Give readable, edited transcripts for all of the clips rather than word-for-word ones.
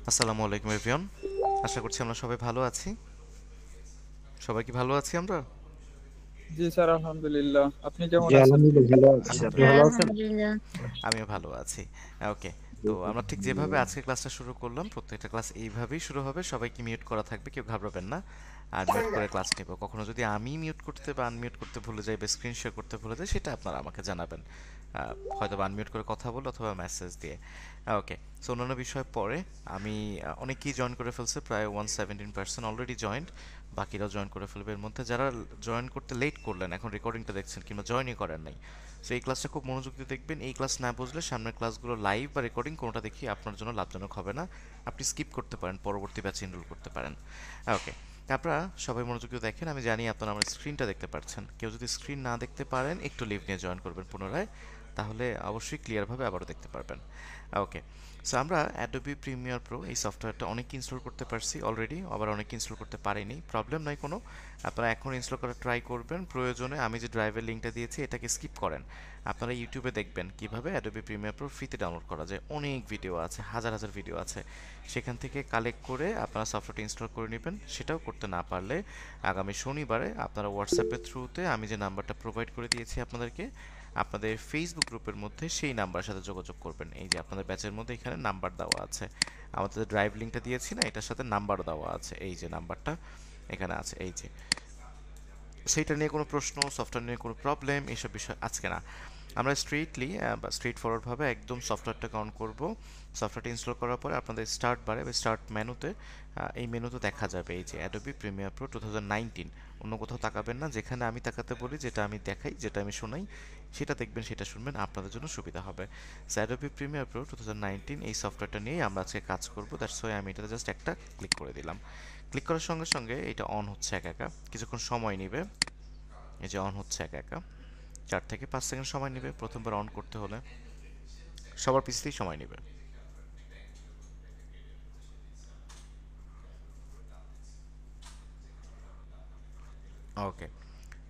আসসালামু আলাইকুম এভরিওয়ান। আশা করছি আমরা সবাই ভালো আছি। সবাই কি ভালো আছি আমরা? জি স্যার, আলহামদুলিল্লাহ। আপনি কেমন জি আছেন? আলহামদুলিল্লাহ ভালো আছি। আপনি আলহামদুলিল্লাহ, ভালো আছেন? আলহামদুলিল্লাহ। আমিও ভালো আছি। ওকে। তো আমরা ঠিক যেভাবে আজকে ক্লাসটা শুরু করলাম, প্রত্যেকটা ক্লাস এইভাবেই শুরু হবে। সবাইকে মিউট করা থাকবে, কেউ ঘাবড়াবেন না। আর মিউট করে ক্লাস নেব। কখনো যদি আমি মিউট করতে বা আনমিউট করতে ভুলে যাই বা স্ক্রিন শেয়ার করতে ভুলে যাই, সেটা আপনারা আমাকে জানাবেন। হয়তো বা আনমিউট করে কথা বলে অথবা মেসেজ দিয়ে। ওকে। সো অন্যান্য বিষয় পরে আমি অনেকেই জয়েন করে ফেলছে, প্রায় 117% অলরেডি জয়েন্ট। বাকিরাও জয়েন করে ফেলবে। এর মধ্যে যারা জয়েন করতে লেট করলেন, এখন রেকর্ডিংটা দেখছেন কিংবা জয়েনই করেন নাই, সো এই ক্লাসটা খুব মনোযোগ দিয়ে দেখবেন। এই ক্লাস না বুঝলে সামনের ক্লাসগুলো লাইভ বা রেকর্ডিং কোনোটা দেখি আপনার জন্য লাভজনক হবে না। আপনি স্কিপ করতে পারেন, পরবর্তী ব্যাচে এনরোল করতে পারেন। ওকে। আপনারা সবাই মনোযোগ দিয়ে দেখেন। আমি জানি আপনারা আমার স্ক্রিনটা দেখতে পাচ্ছেন। কেউ যদি স্ক্রিন না দেখতে পারেন, একটু লিভ নিয়ে জয়েন করবেন পুনরায়, তাহলে অবশ্যই ক্লিয়ারভাবে আবারও দেখতে পারবেন। ওকে। সো আমরা অ্যাডোবি প্রিমিয়ার প্রো এই সফটওয়্যারটা অনেক ইনস্টল করতে পারছি অলরেডি, আবার অনেক ইনস্টল করতে পারিনি। প্রবলেম নাই কোনো। আপনারা এখন ইনস্টল করার ট্রাই করবেন। প্রয়োজনে আমি যে ড্রাইভের লিঙ্কটা দিয়েছি এটাকে স্কিপ করেন। আপনারা ইউটিউবে দেখবেন কিভাবে অ্যাডোবি প্রিমিয়ার প্রো ফ্রিতে ডাউনলোড করা যায়। অনেক ভিডিও আছে, হাজার হাজার ভিডিও আছে। সেখান থেকে কালেক্ট করে আপনারা সফটওয়্যারটা ইনস্টল করে নেবেন। সেটাও করতে না পারলে আগামী শনিবারে আপনারা হোয়াটসঅ্যাপের থ্রুতে আমি যে নাম্বারটা প্রোভাইড করে দিয়েছি আপনাদেরকে, আপনাদের ফেসবুক গ্রুপের মধ্যে সেই নাম্বারের সাথে যোগাযোগ করবেন। এই যে আপনাদের ব্যাচের মধ্যে এখানে নাম্বার দেওয়া আছে, আমাদের ড্রাইভ লিঙ্কটা দিয়েছি না, এটার সাথে নাম্বারও দেওয়া আছে। এই যে নাম্বারটা এখানে আছে, এই যে। সেইটা নিয়ে কোনো প্রশ্ন, সফটওয়্যার নিয়ে কোনো প্রবলেম, এইসব বিষয় আজকে না। আমরা স্ট্রেটলি বা স্ট্রেট ফরওয়ার্ডভাবে একদম সফটওয়্যারটাকে অন করব। সফটওয়্যারটা ইনস্টল করার পরে আপনাদের স্টার্ট বারে বা স্টার্ট মেনুতে এই মেনুতে দেখা যাবে এই যে অ্যাডোবি প্রিমিয়ার প্রো 2019। অন্য কোথাও তাকাবেন না, যেখানে আমি তাকাতে বলি, যেটা আমি দেখাই, যেটা আমি শোনাই, সেটা দেখবেন, সেটা শুনবেন, আপনাদের জন্য সুবিধা হবে। সো অ্যাডোবি প্রিমিয়ার প্রো 2019 এই সফটওয়্যারটা নিয়েই আমরা আজকে কাজ করব। দ্যাটস ওয়াই আমি এটাতে জাস্ট একটা ক্লিক করে দিলাম। ক্লিক করার সঙ্গে সঙ্গে এটা অন হচ্ছে একা একা, কিছুক্ষণ সময় নেবে। এই যে অন হচ্ছে একা একা, 4 থেকে 5 সেকেন্ড সময় নেবে প্রথমবার অন করতে হলে। সবার পিছতেই সময় নেবে। ওকে।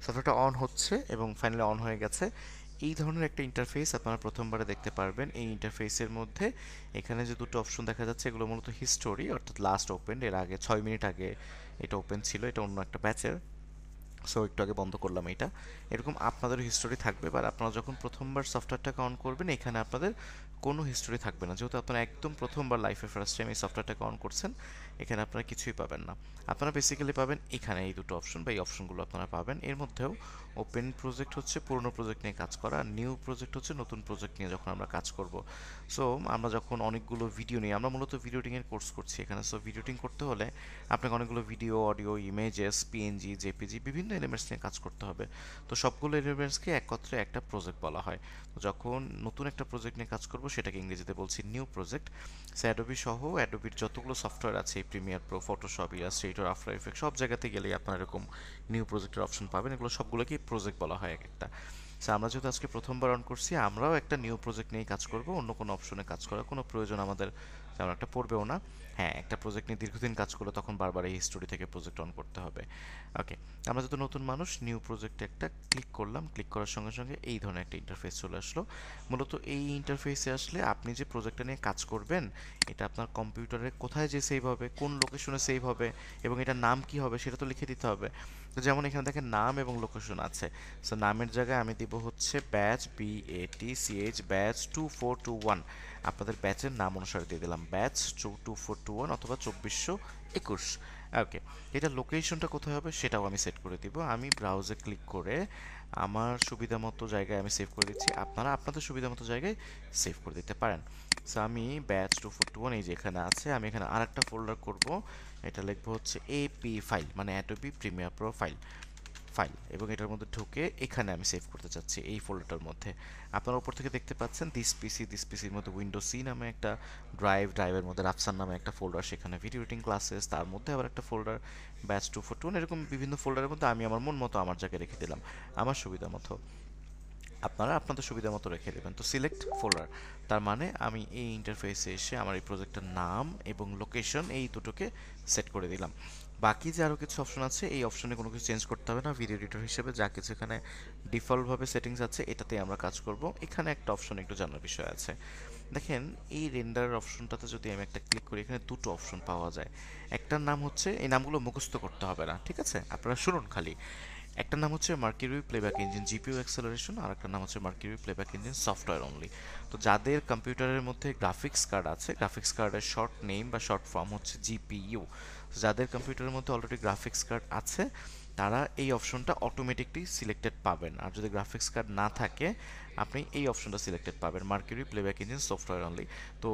সফটওয়্যারটা অন হচ্ছে এবং ফাইনালি অন হয়ে গেছে। এই ধরনের একটা ইন্টারফেস আপনারা প্রথমবারে দেখতে পারবেন। এই ইন্টারফেসের মধ্যে এখানে যে দুটো অপশন দেখা যাচ্ছে, এগুলো মূলত হিস্টোরি, অর্থাৎ লাস্ট ওপেন, এর আগে 6 মিনিট আগে এটা ওপেন ছিল। এটা অন্য একটা ব্যাচের, সো একটু আগে বন্ধ করলাম এটা। এরকম আপনাদের হিস্টোরি থাকবে, বা আপনারা যখন প্রথমবার সফটওয়্যারটাকে অন করবেন এখানে আপনাদের কোনো হিস্টোরি থাকবে না, যেহেতু আপনারা একদম প্রথমবার লাইফে ফার্স্ট টাইম এই সফটওয়্যারটাকে অন করছেন। এখানে আপনারা কিছুই পাবেন না। আপনারা বেসিক্যালি পাবেন এখানে এই দুটো অপশন, বা এই অপশনগুলো আপনারা পাবেন। এর মধ্যেও ওপেন প্রজেক্ট হচ্ছে পুরনো প্রজেক্ট নিয়ে কাজ করা, নিউ প্রজেক্ট হচ্ছে নতুন প্রজেক্ট নিয়ে যখন আমরা কাজ করব। সো আমরা যখন অনেকগুলো ভিডিও নিই, আমরা মূলত ভিডিও এডিটিংয়ের কোর্স করছি এখানে। সো ভিডিও এডিটিং করতে হলে আপনাকে অনেকগুলো video, audio, images, PNG, JPG, বিভিন্ন এলিমেন্টস নিয়ে কাজ করতে হবে। তো সবগুলো এলিমেন্টসকে একত্রে একটা প্রজেক্ট বলা হয়। তো যখন নতুন একটা প্রজেক্ট নিয়ে কাজ করব, সেটাকে ইংরেজিতে বলছি নিউ প্রজেক্ট। সো অ্যাডোবি সহ অ্যাডোবির যতগুলো সফটওয়্যার আছে, Premiere Pro, Photoshop, Illustrator, after effect, সব জায়গাতে গেলেই আপনারা এরকম নিউ প্রজেক্টের অপশন পাবেন। এগুলো সবগুলোকেই প্রজেক্ট বলা হয় এক একটা। সো আমরা যেহেতু আজকে প্রথমবার অন করছি, আমরাও একটা নিউ প্রজেক্ট নিয়েই কাজ করব। অন্য কোনো অপশনে কাজ করার কোনো প্রয়োজন আমাদের তেমন একটা পড়বেও না। হ্যাঁ, একটা প্রজেক্ট নিয়ে দীর্ঘদিন কাজ করলে তখন বারবার এই হিস্টোরি থেকে প্রজেক্ট অন করতে হবে। ওকে। আমরা যেহেতু নতুন মানুষ, নিউ প্রজেক্টে একটা ক্লিক করলাম। ক্লিক করার সঙ্গে সঙ্গে এই ধরনের একটা ইন্টারফেস চলে আসলো। মূলত এই ইন্টারফেসে আসলে আপনি যে প্রজেক্টটা নিয়ে কাজ করবেন, এটা আপনার কম্পিউটারে কোথায় যে সেভ হবে, কোন লোকেশনে সেভ হবে, এবং এটার নাম কি হবে সেটা তো লিখে দিতে হবে। তো যেমন এখানে দেখেন নাম এবং লোকেশন আছে। সো নামের জায়গায় আমি দিব হচ্ছে ব্যাচ, BATCH, ব্যাচ 2421। আপনাদের ব্যাচের নাম অনুসারে দিয়ে দিলাম ব্যাচ 2421 অথবা 2421। ওকে। এটা লোকেশনটা কোথায় হবে সেটাও আমি সেট করে দিব। আমি ব্রাউজে ক্লিক করে আমার সুবিধা মতো জায়গায় আমি সেভ করে দিচ্ছি। আপনারা আপনাদের সুবিধা মতো জায়গায় সেভ করে দিতে পারেন। সো আমি ব্যাচ 2421 এই যে এখানে আছে, আমি এখানে আরেকটা ফোল্ডার করব। এটা লিখবো হচ্ছে এপি ফাইল, মানে Adobe Premiere Pro file file, এবং এটার মধ্যে ঢুকে এখানে আমি সেভ করতে চাচ্ছি এই ফোল্ডারটার মধ্যে। আপনারা উপর থেকে দেখতে পাচ্ছেন দিস পিসির মধ্যে উইন্ডো সি নামে একটা ড্রাইভ, ড্রাইভের মধ্যে রাফসান নামে একটা ফোল্ডার, সেখানে ভিডিও এডিটিং ক্লাসেস, তার মধ্যে আবার একটা ফোল্ডার ব্যাচ 242, এরকম বিভিন্ন ফোল্ডারের মধ্যে আমি আমার মন মতো আমার জায়গায় রেখে দিলাম, আমার সুবিধা মতো। আপনারা আপনাদের সুবিধা মতো রেখে দেবেন। তো সিলেক্ট ফোল্ডার, তার মানে আমি এই ইন্টারফেসে এসে আমার এই প্রজেক্টের নাম এবং লোকেশন এই দুটোকে সেট করে দিলাম। বাকি যে আরও কিছু অপশন আছে, এই অপশনে কোনো কিছু চেঞ্জ করতে হবে না। ভিডিও এডিটর হিসেবে যা কিছু এখানে ডিফল্টভাবে সেটিংস আছে এটাতেই আমরা কাজ করব। এখানে একটা অপশন একটু জানার বিষয় আছে। দেখেন এই রেন্ডার অপশনটাতে যদি আমি একটা ক্লিক করি, এখানে দুটো অপশন পাওয়া যায়। একটার নাম হচ্ছে, এই নামগুলো মুখস্থ করতে হবে না, ঠিক আছে, আপনারা শুনুন খালি। একটার নাম হচ্ছে Mercury playback engine GPU acceleration, আর একটা নাম হচ্ছে Mercury playback engine software only. তো যাদের কম্পিউটারের মধ্যে গ্রাফিক্স কার্ড আছে, গ্রাফিক্স কার্ডের শর্ট নেম বা শর্ট ফর্ম হচ্ছে জিপিইউ, যাদের কম্পিউটারের মধ্যে অলরেডি গ্রাফিক্স কার্ড আছে তারা এই অপশনটা অটোমেটিকলি সিলেক্টেড পাবেন। আর যদি গ্রাফিক্স কার্ড না থাকে আপনি এই অপশনটা সিলেক্টেড পাবেন, mercury playback engine software only. তো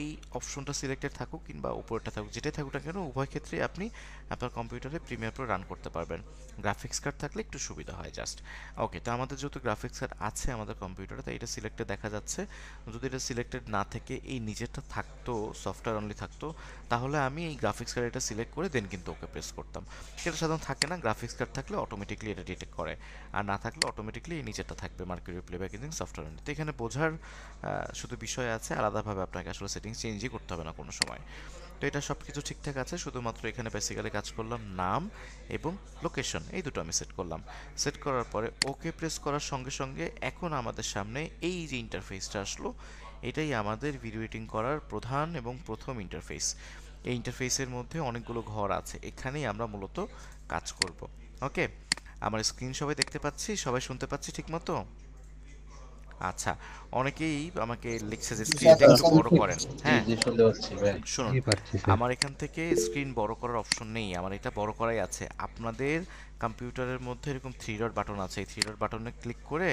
এই অপশনটা সিলেক্টেড থাকুক কিংবা উপরেরটা থাকুক, যেটাই থাকুক না কেন, উভয় ক্ষেত্রে আপনি আপনার কম্পিউটারে প্রিমিয়ার প্রো রান করতে পারবেন। গ্রাফিক্স কার্ড থাকলে একটু সুবিধা হয় জাস্ট। ওকে, তো আমাদের যেহেতু গ্রাফিক্স কার্ড আছে আমাদের কম্পিউটারে, তাই এটা সিলেক্টেড দেখা যাচ্ছে। যদি এটা সিলেক্টেড না থেকে এই নিচেরটা থাকতো, সফটওয়্যার অনলি থাকতো, তাহলে আমি এই গ্রাফিক্স কার্ড এটা সিলেক্ট করে দেন কিন্তু ওকে প্রেস করতাম। এটা সাধারণত থাকে না, গ্রাফিক্স কার্ড থাকলে অটোমেটিকলি এটা ডিটেক্ট করে, আর না থাকলে অটোমেটিকলি এই নিচেরটা থাকবে mercury playback engine software only. তো এখানে বোঝার শুধু বিষয় আছে, আলাদাভাবে আপনাকে আসলে সেটিংস চেঞ্জই করতে হবে না কোনো সময়। তো এটা সব কিছু ঠিকঠাক আছে, শুধুমাত্র এখানে বেসিক্যালি কাজ করলাম নাম এবং লোকেশন, এই দুটো আমি সেট করলাম। সেট করার পরে ওকে প্রেস করার সঙ্গে সঙ্গে এখন আমাদের সামনে এই যে ইন্টারফেসটা আসলো, এটাই আমাদের ভিডিও এডিটিং করার প্রধান এবং প্রথম ইন্টারফেস। এই ইন্টারফেসের মধ্যে অনেকগুলো ঘর আছে, এখানেই আমরা মূলত কাজ করব। ওকে, আমার স্ক্রিন সবাই দেখতে পাচ্ছি, সবাই শুনতে পাচ্ছি ঠিক মতো? আচ্ছা, অনেকেই আমাকে লিখছে যে স্ক্রিনটা একটু বড় করেন। জি হ্যাঁ, জি শুনতে পাচ্ছি ভাই। শুনুন, জি পাচ্ছি স্যার। আমার এখান থেকে স্ক্রিন বড় করার অপশন নেই, আমার এটা বড় করাই আছে। আপনাদের কম্পিউটারের মধ্যে এরকম থ্রি ডট বাটন আছে, এই থ্রি ডট বাটনে ক্লিক করে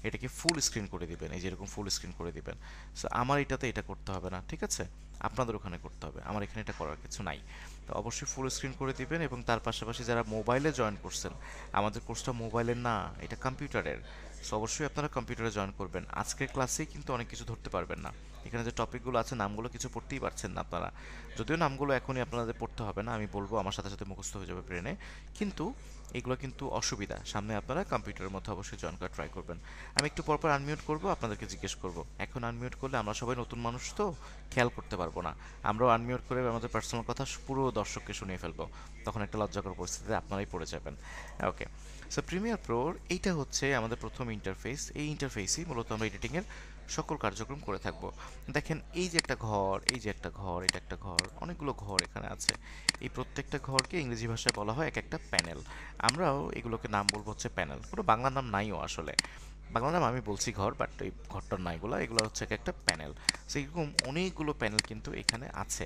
এটাকে ফুল স্ক্রিন করে দিবেন, এই যে এরকম ফুল স্ক্রিন করে দিবেন। সো আমার এটাতে এটা করতে হবে না, ঠিক আছে, আপনাদের ওখানে করতে হবে, আমার এখানে এটা করার কিছু নাই। তো অবশ্যই ফুল স্ক্রিন করে দিবেন, এবং তার পাশাপাশি যারা মোবাইলে জয়েন করছেন, আমাদের কোর্সটা মোবাইলের না, এটা কম্পিউটারের। সো অবশ্যই আপনারা কম্পিউটারে জয়েন করবেন। আজকের ক্লাসেই কিন্তু অনেক কিছু ধরতে পারবেন না, এখানে যে টপিকগুলো আছে নামগুলো কিছু পড়তেই পারছেন না আপনারা। যদিও নামগুলো এখনই আপনাদের পড়তে হবে না, আমি বলবো আমার সাথে সাথে মুখস্থ হয়ে যাবে ব্রেনে, কিন্তু এগুলো কিন্তু অসুবিধা, সামনে আপনারা কম্পিউটারের মধ্যে অবশ্যই জয়েন করা ট্রাই করবেন। আমি একটু পরপর আনমিউট করব, আপনাদেরকে জিজ্ঞেস করব। এখন আনমিউট করলে আমরা সবাই নতুন মানুষ তো খেয়াল করতে পারবো না, আমরাও আনমিউট করে আমাদের পার্সোনাল কথা পুরো দর্শককে শুনিয়ে ফেলবো, তখন একটা লজ্জাকর পরিস্থিতিতে আপনারাই পড়ে যাবেন। ওকে, সো প্রিমিয়ার প্রোর এইটা হচ্ছে আমাদের প্রথম ইন্টারফেস, এই ইন্টারফেসেই মূলত আমরা এডিটিংয়ের সকল কার্যক্রম করে থাকব। দেখেন এই যে একটা ঘর, এই যে একটা ঘর, এটা একটা ঘর, অনেকগুলো ঘর এখানে আছে। এই প্রত্যেকটা ঘরকে ইংরেজি ভাষায় বলা হয় এক একটা প্যানেল। আমরাও এগুলোকে নাম বলবো হচ্ছে প্যানেল, কোনো বাংলা নাম নাইও আসলে। বাংলা নাম আমি বলছি ঘর, বাট এই ঘরটার না, এগুলো হচ্ছে এক একটা প্যানেল। সেরকম অনেকগুলো প্যানেল কিন্তু এখানে আছে।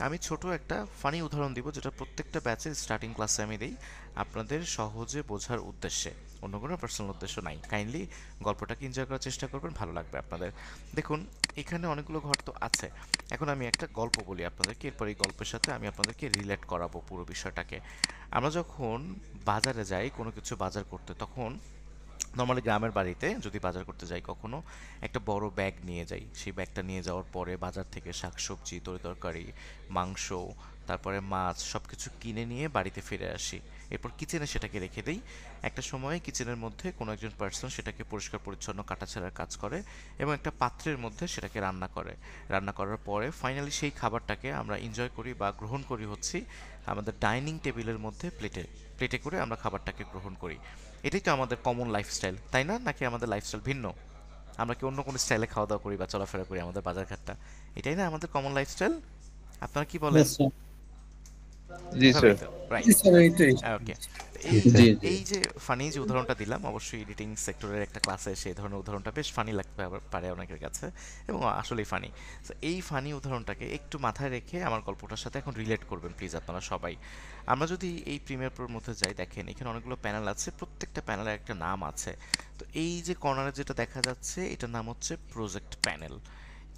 আমি ছোট একটা ফানি উদাহরণ দিব, যেটা প্রত্যেকটা ব্যাচের স্টার্টিং ক্লাসে আমি দিই আপনাদের সহজে বোঝার উদ্দেশ্যে, অন্য কোনো পার্সোনাল উদ্দেশ্য নাই। কাইন্ডলি গল্পটাকে এনজয় করার চেষ্টা করবেন, ভালো লাগবে আপনাদের। দেখুন এখানে অনেকগুলো ঘর তো আছে, এখন আমি একটা গল্প বলি আপনাদেরকে, এরপর এই গল্পের সাথে আমি আপনাদেরকে রিলেট করাবো পুরো বিষয়টাকে। আমরা যখন বাজারে যাই কোনো কিছু বাজার করতে, তখন নর্মালি গ্রামের বাড়িতে যদি বাজার করতে যাই কখনো, একটা বড় ব্যাগ নিয়ে যাই। সেই ব্যাগটা নিয়ে যাওয়ার পরে বাজার থেকে শাকসবজি, তরিতরকারি, মাংস, তারপরে মাছ সব কিছু কিনে নিয়ে বাড়িতে ফিরে আসি। এরপর কিচেনে সেটাকে রেখে দিই। একটা সময় কিচেনের মধ্যে কোনো একজন পার্সন সেটাকে পরিষ্কার পরিচ্ছন্ন কাটাছেঁড়ার কাজ করে এবং একটা পাত্রের মধ্যে সেটাকে রান্না করে। রান্না করার পরে ফাইনালি সেই খাবারটাকে আমরা এনজয় করি বা গ্রহণ করি হচ্ছে আমাদের ডাইনিং টেবিলের মধ্যে, প্লেটে প্লেটে করে আমরা খাবারটাকে গ্রহণ করি। এটাই তো আমাদের কমন লাইফস্টাইল, তাই না? নাকি আমাদের লাইফস্টাইল ভিন্ন? আমরা কি অন্য কোনো স্টাইলে খাওয়া দাওয়া করি বা চলাফেরা করি আমাদের বাজারঘাটটা? এটাই না আমাদের কমন লাইফস্টাইল? আপনারা কি বলেন? Yes, sir. জি এভাবেই স্যার। তো, রাইট? জি স্যার, এইটাই। ওকে, জি এই স্যার। জি জি এই যে ফানি যে উদাহরণটা দিলাম, অবশ্যই এডিটিং সেক্টরের একটা ক্লাসে সেই ধরনের উদাহরণটা বেশ ফানি লাগতে পারে অনেকের কাছে, এবং আসলেই ফানি। তো এই ফানি উদাহরণটাকে একটু মাথায় রেখে আমার গল্পটার সাথে এখন রিলেট করবেন প্লিজ আপনারা সবাই। আমরা যদি এই প্রিমিয়ার প্রোর মধ্যে যাই, দেখেন এখানে অনেকগুলো প্যানেল আছে, প্রত্যেকটা প্যানেলের একটা নাম আছে। তো এই যে কর্নারে যেটা দেখা যাচ্ছে, এটার নাম হচ্ছে প্রজেক্ট প্যানেল,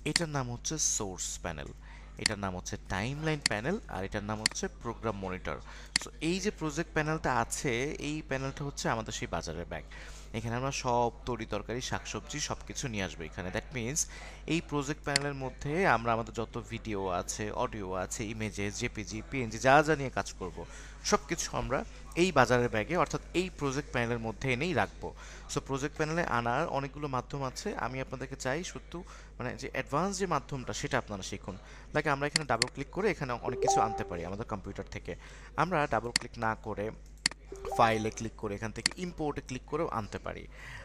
এটার নাম হচ্ছে সোর্স প্যানেল, এটার নাম হচ্ছে টাইমলাইন প্যানেল, আর এটার নাম হচ্ছে প্রোগ্রাম মনিটর। সো এই যে প্রজেক্ট প্যানেলটা আছে, এই প্যানেলটা হচ্ছে আমাদের সেই বাজারের ব্যাগ। এখানে আমরা সব তরি তরকারি শাকসবজি সব কিছু নিয়ে আসবো এখানে। দ্যাট মিনস এই প্রজেক্ট প্যানেলের মধ্যে আমরা আমাদের যত ভিডিও আছে, অডিও আছে, ইমেজেস, জেপিজি, পিএনজি যা যা নিয়ে কাজ করব, সব কিছু আমরা এই বাজারের ব্যাগে অর্থাৎ এই প্রজেক্ট প্যানেলের মধ্যে এনেই রাখবো। সো প্রজেক্ট প্যানেলে আনার অনেকগুলো মাধ্যম আছে, আমি আপনাদেরকে চাই শুধু মানে যে অ্যাডভান্স যে মাধ্যমটা সেটা আপনারা শিখুন। লাইক আমরা এখানে ডাবল ক্লিক করে এখানে অনেক কিছু আনতে পারি আমাদের কম্পিউটার থেকে। আমরা ডাবল ক্লিক না করে ফাইলে ক্লিক করে এখান থেকে ইম্পোর্টে ক্লিক করেও আনতে পারি।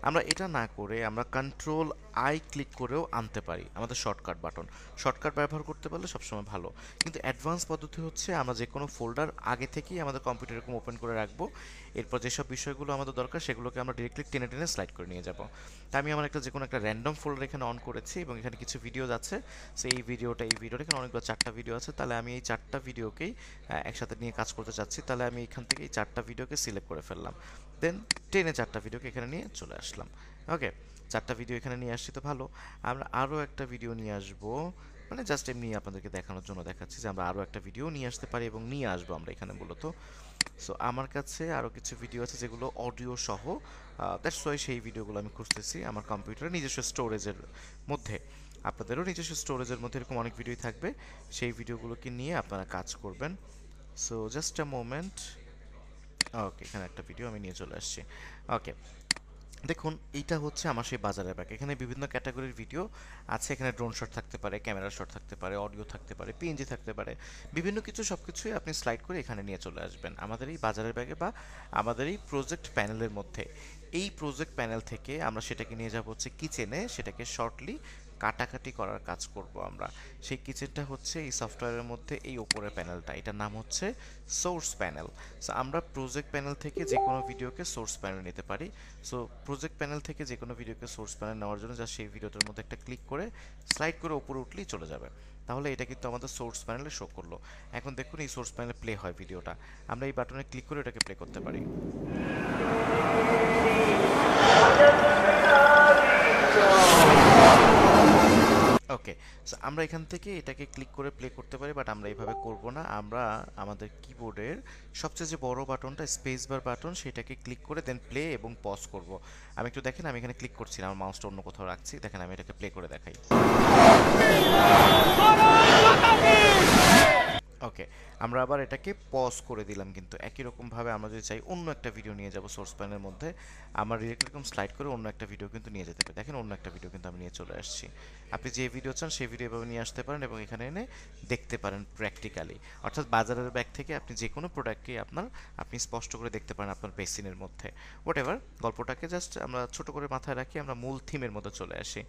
আমরা এটা না করে আমরা কন্ট্রোল আই ক্লিক করেও আনতে পারি, আমাদের শর্টকাট বাটন। শর্টকাট ব্যবহার করতে পারলে সবসময় ভালো। কিন্তু অ্যাডভান্স পদ্ধতি হচ্ছে আমরা যে কোনো ফোল্ডার আগে থেকেই আমাদের কম্পিউটার এরকম ওপেন করে রাখবো, এরপর যেসব বিষয়গুলো আমাদের দরকার সেগুলোকে আমরা ডিরেক্টলি টেনে টেনে স্লাইড করে নিয়ে যাব। তা আমি আমার একটা যে কোনো একটা র্যান্ডম ফোল্ডার এখানে অন করেছি এবং এখানে কিছু ভিডিও যাচ্ছে। সো এই ভিডিওটা এখানে অনেকগুলো 4টা ভিডিও আছে, তাহলে আমি এই 4টা ভিডিওকেই একসাথে নিয়ে কাজ করতে চাচ্ছি। তাহলে আমি এখান থেকে এই 4টা ভিডিওকে সিলেক্ট করে ফেললাম, দেন টেনে 4টা ভিডিওকে এখানে নিয়ে চলে আসলাম। ওকে, 4টা ভিডিও এখানে নিয়ে আসছি তো ভালো। আমরা আরও একটা ভিডিও নিয়ে আসবো, মানে জাস্ট এমনি আপনাদেরকে দেখানোর জন্য দেখাচ্ছি যে আমরা আরও একটা ভিডিও নিয়ে আসতে পারি এবং নিয়ে আসবো আমরা এখানে মূলত। সো আমার কাছে আরও কিছু ভিডিও আছে যেগুলো অডিও সহ, দ্যাটস ওয়াই সেই ভিডিওগুলো আমি খুঁজতেছি আমার কম্পিউটারে নিজস্ব স্টোরেজের মধ্যে। আপনাদেরও নিজস্ব স্টোরেজের মধ্যে এরকম অনেক ভিডিওই থাকবে, সেই ভিডিওগুলোকে নিয়ে আপনারা কাজ করবেন। So just a moment. Okay, এখানে একটা ভিডিও আমি নিয়ে চলে আসছি। ওকে, দেখুন এইটা হচ্ছে আমার সেই বাজারের ব্যাগ। এখানে বিভিন্ন ক্যাটাগরির ভিডিও আছে, এখানে ড্রোন শট থাকতে পারে, ক্যামেরা শট থাকতে পারে, অডিও থাকতে পারে, পিএনজি থাকতে পারে, বিভিন্ন কিছু। সব কিছুই আপনি স্লাইড করে এখানে নিয়ে চলে আসবেন আমাদের এই বাজারের ব্যাগে বা আমাদের এই প্রজেক্ট প্যানেলের মধ্যে। এই প্রজেক্ট প্যানেল থেকে আমরা সেটাকে নিয়ে যাব হচ্ছে কিচেনে, সেটাকে শর্টলি কাটাকাটি করার কাজ করব আমরা। সেই কিচেনটা হচ্ছে এই সফটওয়্যারের মধ্যে এই উপরের প্যানেলটা, এটার নাম হচ্ছে সোর্স প্যানেল। সো আমরা প্রজেক্ট প্যানেল থেকে যে কোনো ভিডিওকে সোর্স প্যানেল নিতে পারি। সো প্রজেক্ট প্যানেল থেকে যে কোনো ভিডিওকে সোর্স প্যানেল নেওয়ার জন্য যা সেই ভিডিওটার মধ্যে একটা ক্লিক করে স্লাইড করে উপরে উঠলেই চলে যাবে। তাহলে এটা কিন্তু আমাদের সোর্স প্যানেলে শো করলো। এখন দেখুন এই সোর্স প্যানেলে প্লে হয় ভিডিওটা, আমরা এই বাটনে ক্লিক করে এটাকে প্লে করতে পারি। ওকে, সো আমরা এখান থেকে এটাকে ক্লিক করে প্লে করতে পারি, বাট আমরা এইভাবে করব না। আমরা আমাদের কিবোর্ডের সবচেয়ে যে বড় বাটনটা স্পেস বার বাটন, সেটাকে ক্লিক করে দেন প্লে এবং পজ করব। আমি একটু দেখেন, আমি এখানে ক্লিক করছি না, আমার মাউসটা অন্য কোথাও রাখছি। দেখেন আমি এটাকে প্লে করে দেখাই। ওকে, আমরা আবার এটাকে পজ করে দিলাম, কিন্তু একই রকমভাবে আমরা যদি চাই অন্য একটা ভিডিও নিয়ে যাব সোর্স প্যানেলের মধ্যে, আমরা ডিরেক্ট এরকম স্লাইড করে অন্য একটা ভিডিও কিন্তু নিয়ে যেতে পারি। দেখেন অন্য একটা ভিডিও কিন্তু আমি নিয়ে চলে আসছি। আপনি যে ভিডিও চান সেই ভিডিও এভাবে নিয়ে আসতে পারেন এবং এখানে এনে দেখতে পারেন প্র্যাকটিক্যালি। অর্থাৎ বাজারের ব্যাগ থেকে আপনি যে কোনো প্রোডাক্টকে আপনি স্পষ্ট করে দেখতে পারেন আপনার বেসিনের মধ্যে। হোয়াট এভার, গল্পটাকে জাস্ট আমরা ছোট করে মাথায় রাখি, আমরা মূল থিমের মধ্যে চলে আসি।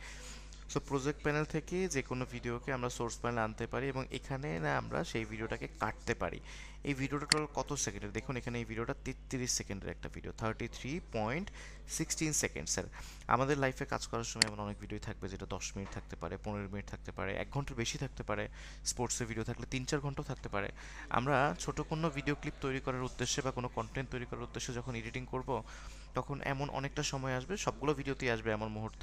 সো প্রজেক্ট প্যানেল থেকে যে কোনো ভিডিওকে আমরা সোর্স প্যানেলে আনতে পারি এবং এখানে না আমরা সেই ভিডিওটাকে কাটতে পারি। এই ভিডিওটা টোটাল কত সেকেন্ডের দেখুন, এখানে এই ভিডিওটা 33 সেকেন্ডের একটা ভিডিও, 33.16 সেকেন্ডসের। আমাদের লাইফে কাজ করার সময় এমন অনেক ভিডিও থাকবে যেটা 10 মিনিট থাকতে পারে, 15 মিনিট থাকতে পারে, 1 ঘন্টার বেশি থাকতে পারে। স্পোর্টসের ভিডিও থাকলে 3-4 ঘন্টাও থাকতে পারে। আমরা ছোট কোনো ভিডিও ক্লিপ তৈরি করার উদ্দেশ্যে বা কোনো কন্টেন্ট তৈরি করার উদ্দেশ্যে যখন এডিটিং করব, তখন এমন অনেকটা সময় আসবে, সবগুলো ভিডিওতেই আসবে এমন মুহূর্ত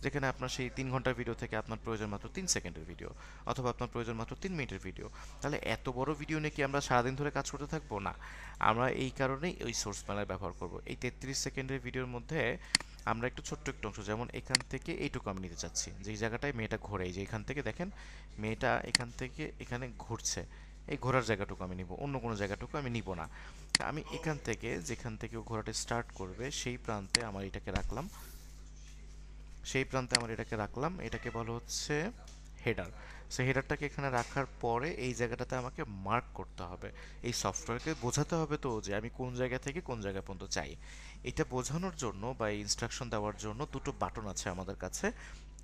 যেখানে আপনার সেই 3 ঘন্টার ভিডিও থেকে আপনার প্রয়োজন মাত্র 3 সেকেন্ডের ভিডিও, অথবা আপনার প্রয়োজন মাত্র 3 মিনিটের ভিডিও। তাহলে এত বড় ভিডিও নিয়ে কি আমরা সারাদিন ধরে কাজ করতে থাকবো? না। আমরা এই কারণেই ওই সোর্স প্যানেল ব্যবহার করব। এই 33 সেকেন্ডের ভিডিওর মধ্যে আমরা একটু ছোট্ট একটু অংশ, যেমন এখান থেকে এইটুকু আমি নিতে চাচ্ছি, যেই জায়গাটায় মেয়েটা ঘোরে, এই যে এখান থেকে দেখেন মেয়েটা এখান থেকে এখানে ঘুরছে, এই ঘোরার জায়গাটুকু আমি নিব, অন্য কোনো জায়গাটুকু আমি নিব না। আমি এখান থেকে যেখান থেকে ও ঘোরাটা স্টার্ট করবে সেই প্রান্তে আমার এটাকে রাখলাম, এটাকে বলা হচ্ছে হেডার। সো হেডারটাকে এখানে রাখার পরে এই জায়গাটাতে আমাকে মার্ক করতে হবে, এই সফটওয়্যারকে বোঝাতে হবে তো যে আমি কোন জায়গা থেকে কোন জায়গা পর্যন্ত চাই। এটা বোঝানোর জন্য বা ইনস্ট্রাকশন দেওয়ার জন্য দুটো বাটন আছে আমাদের কাছে।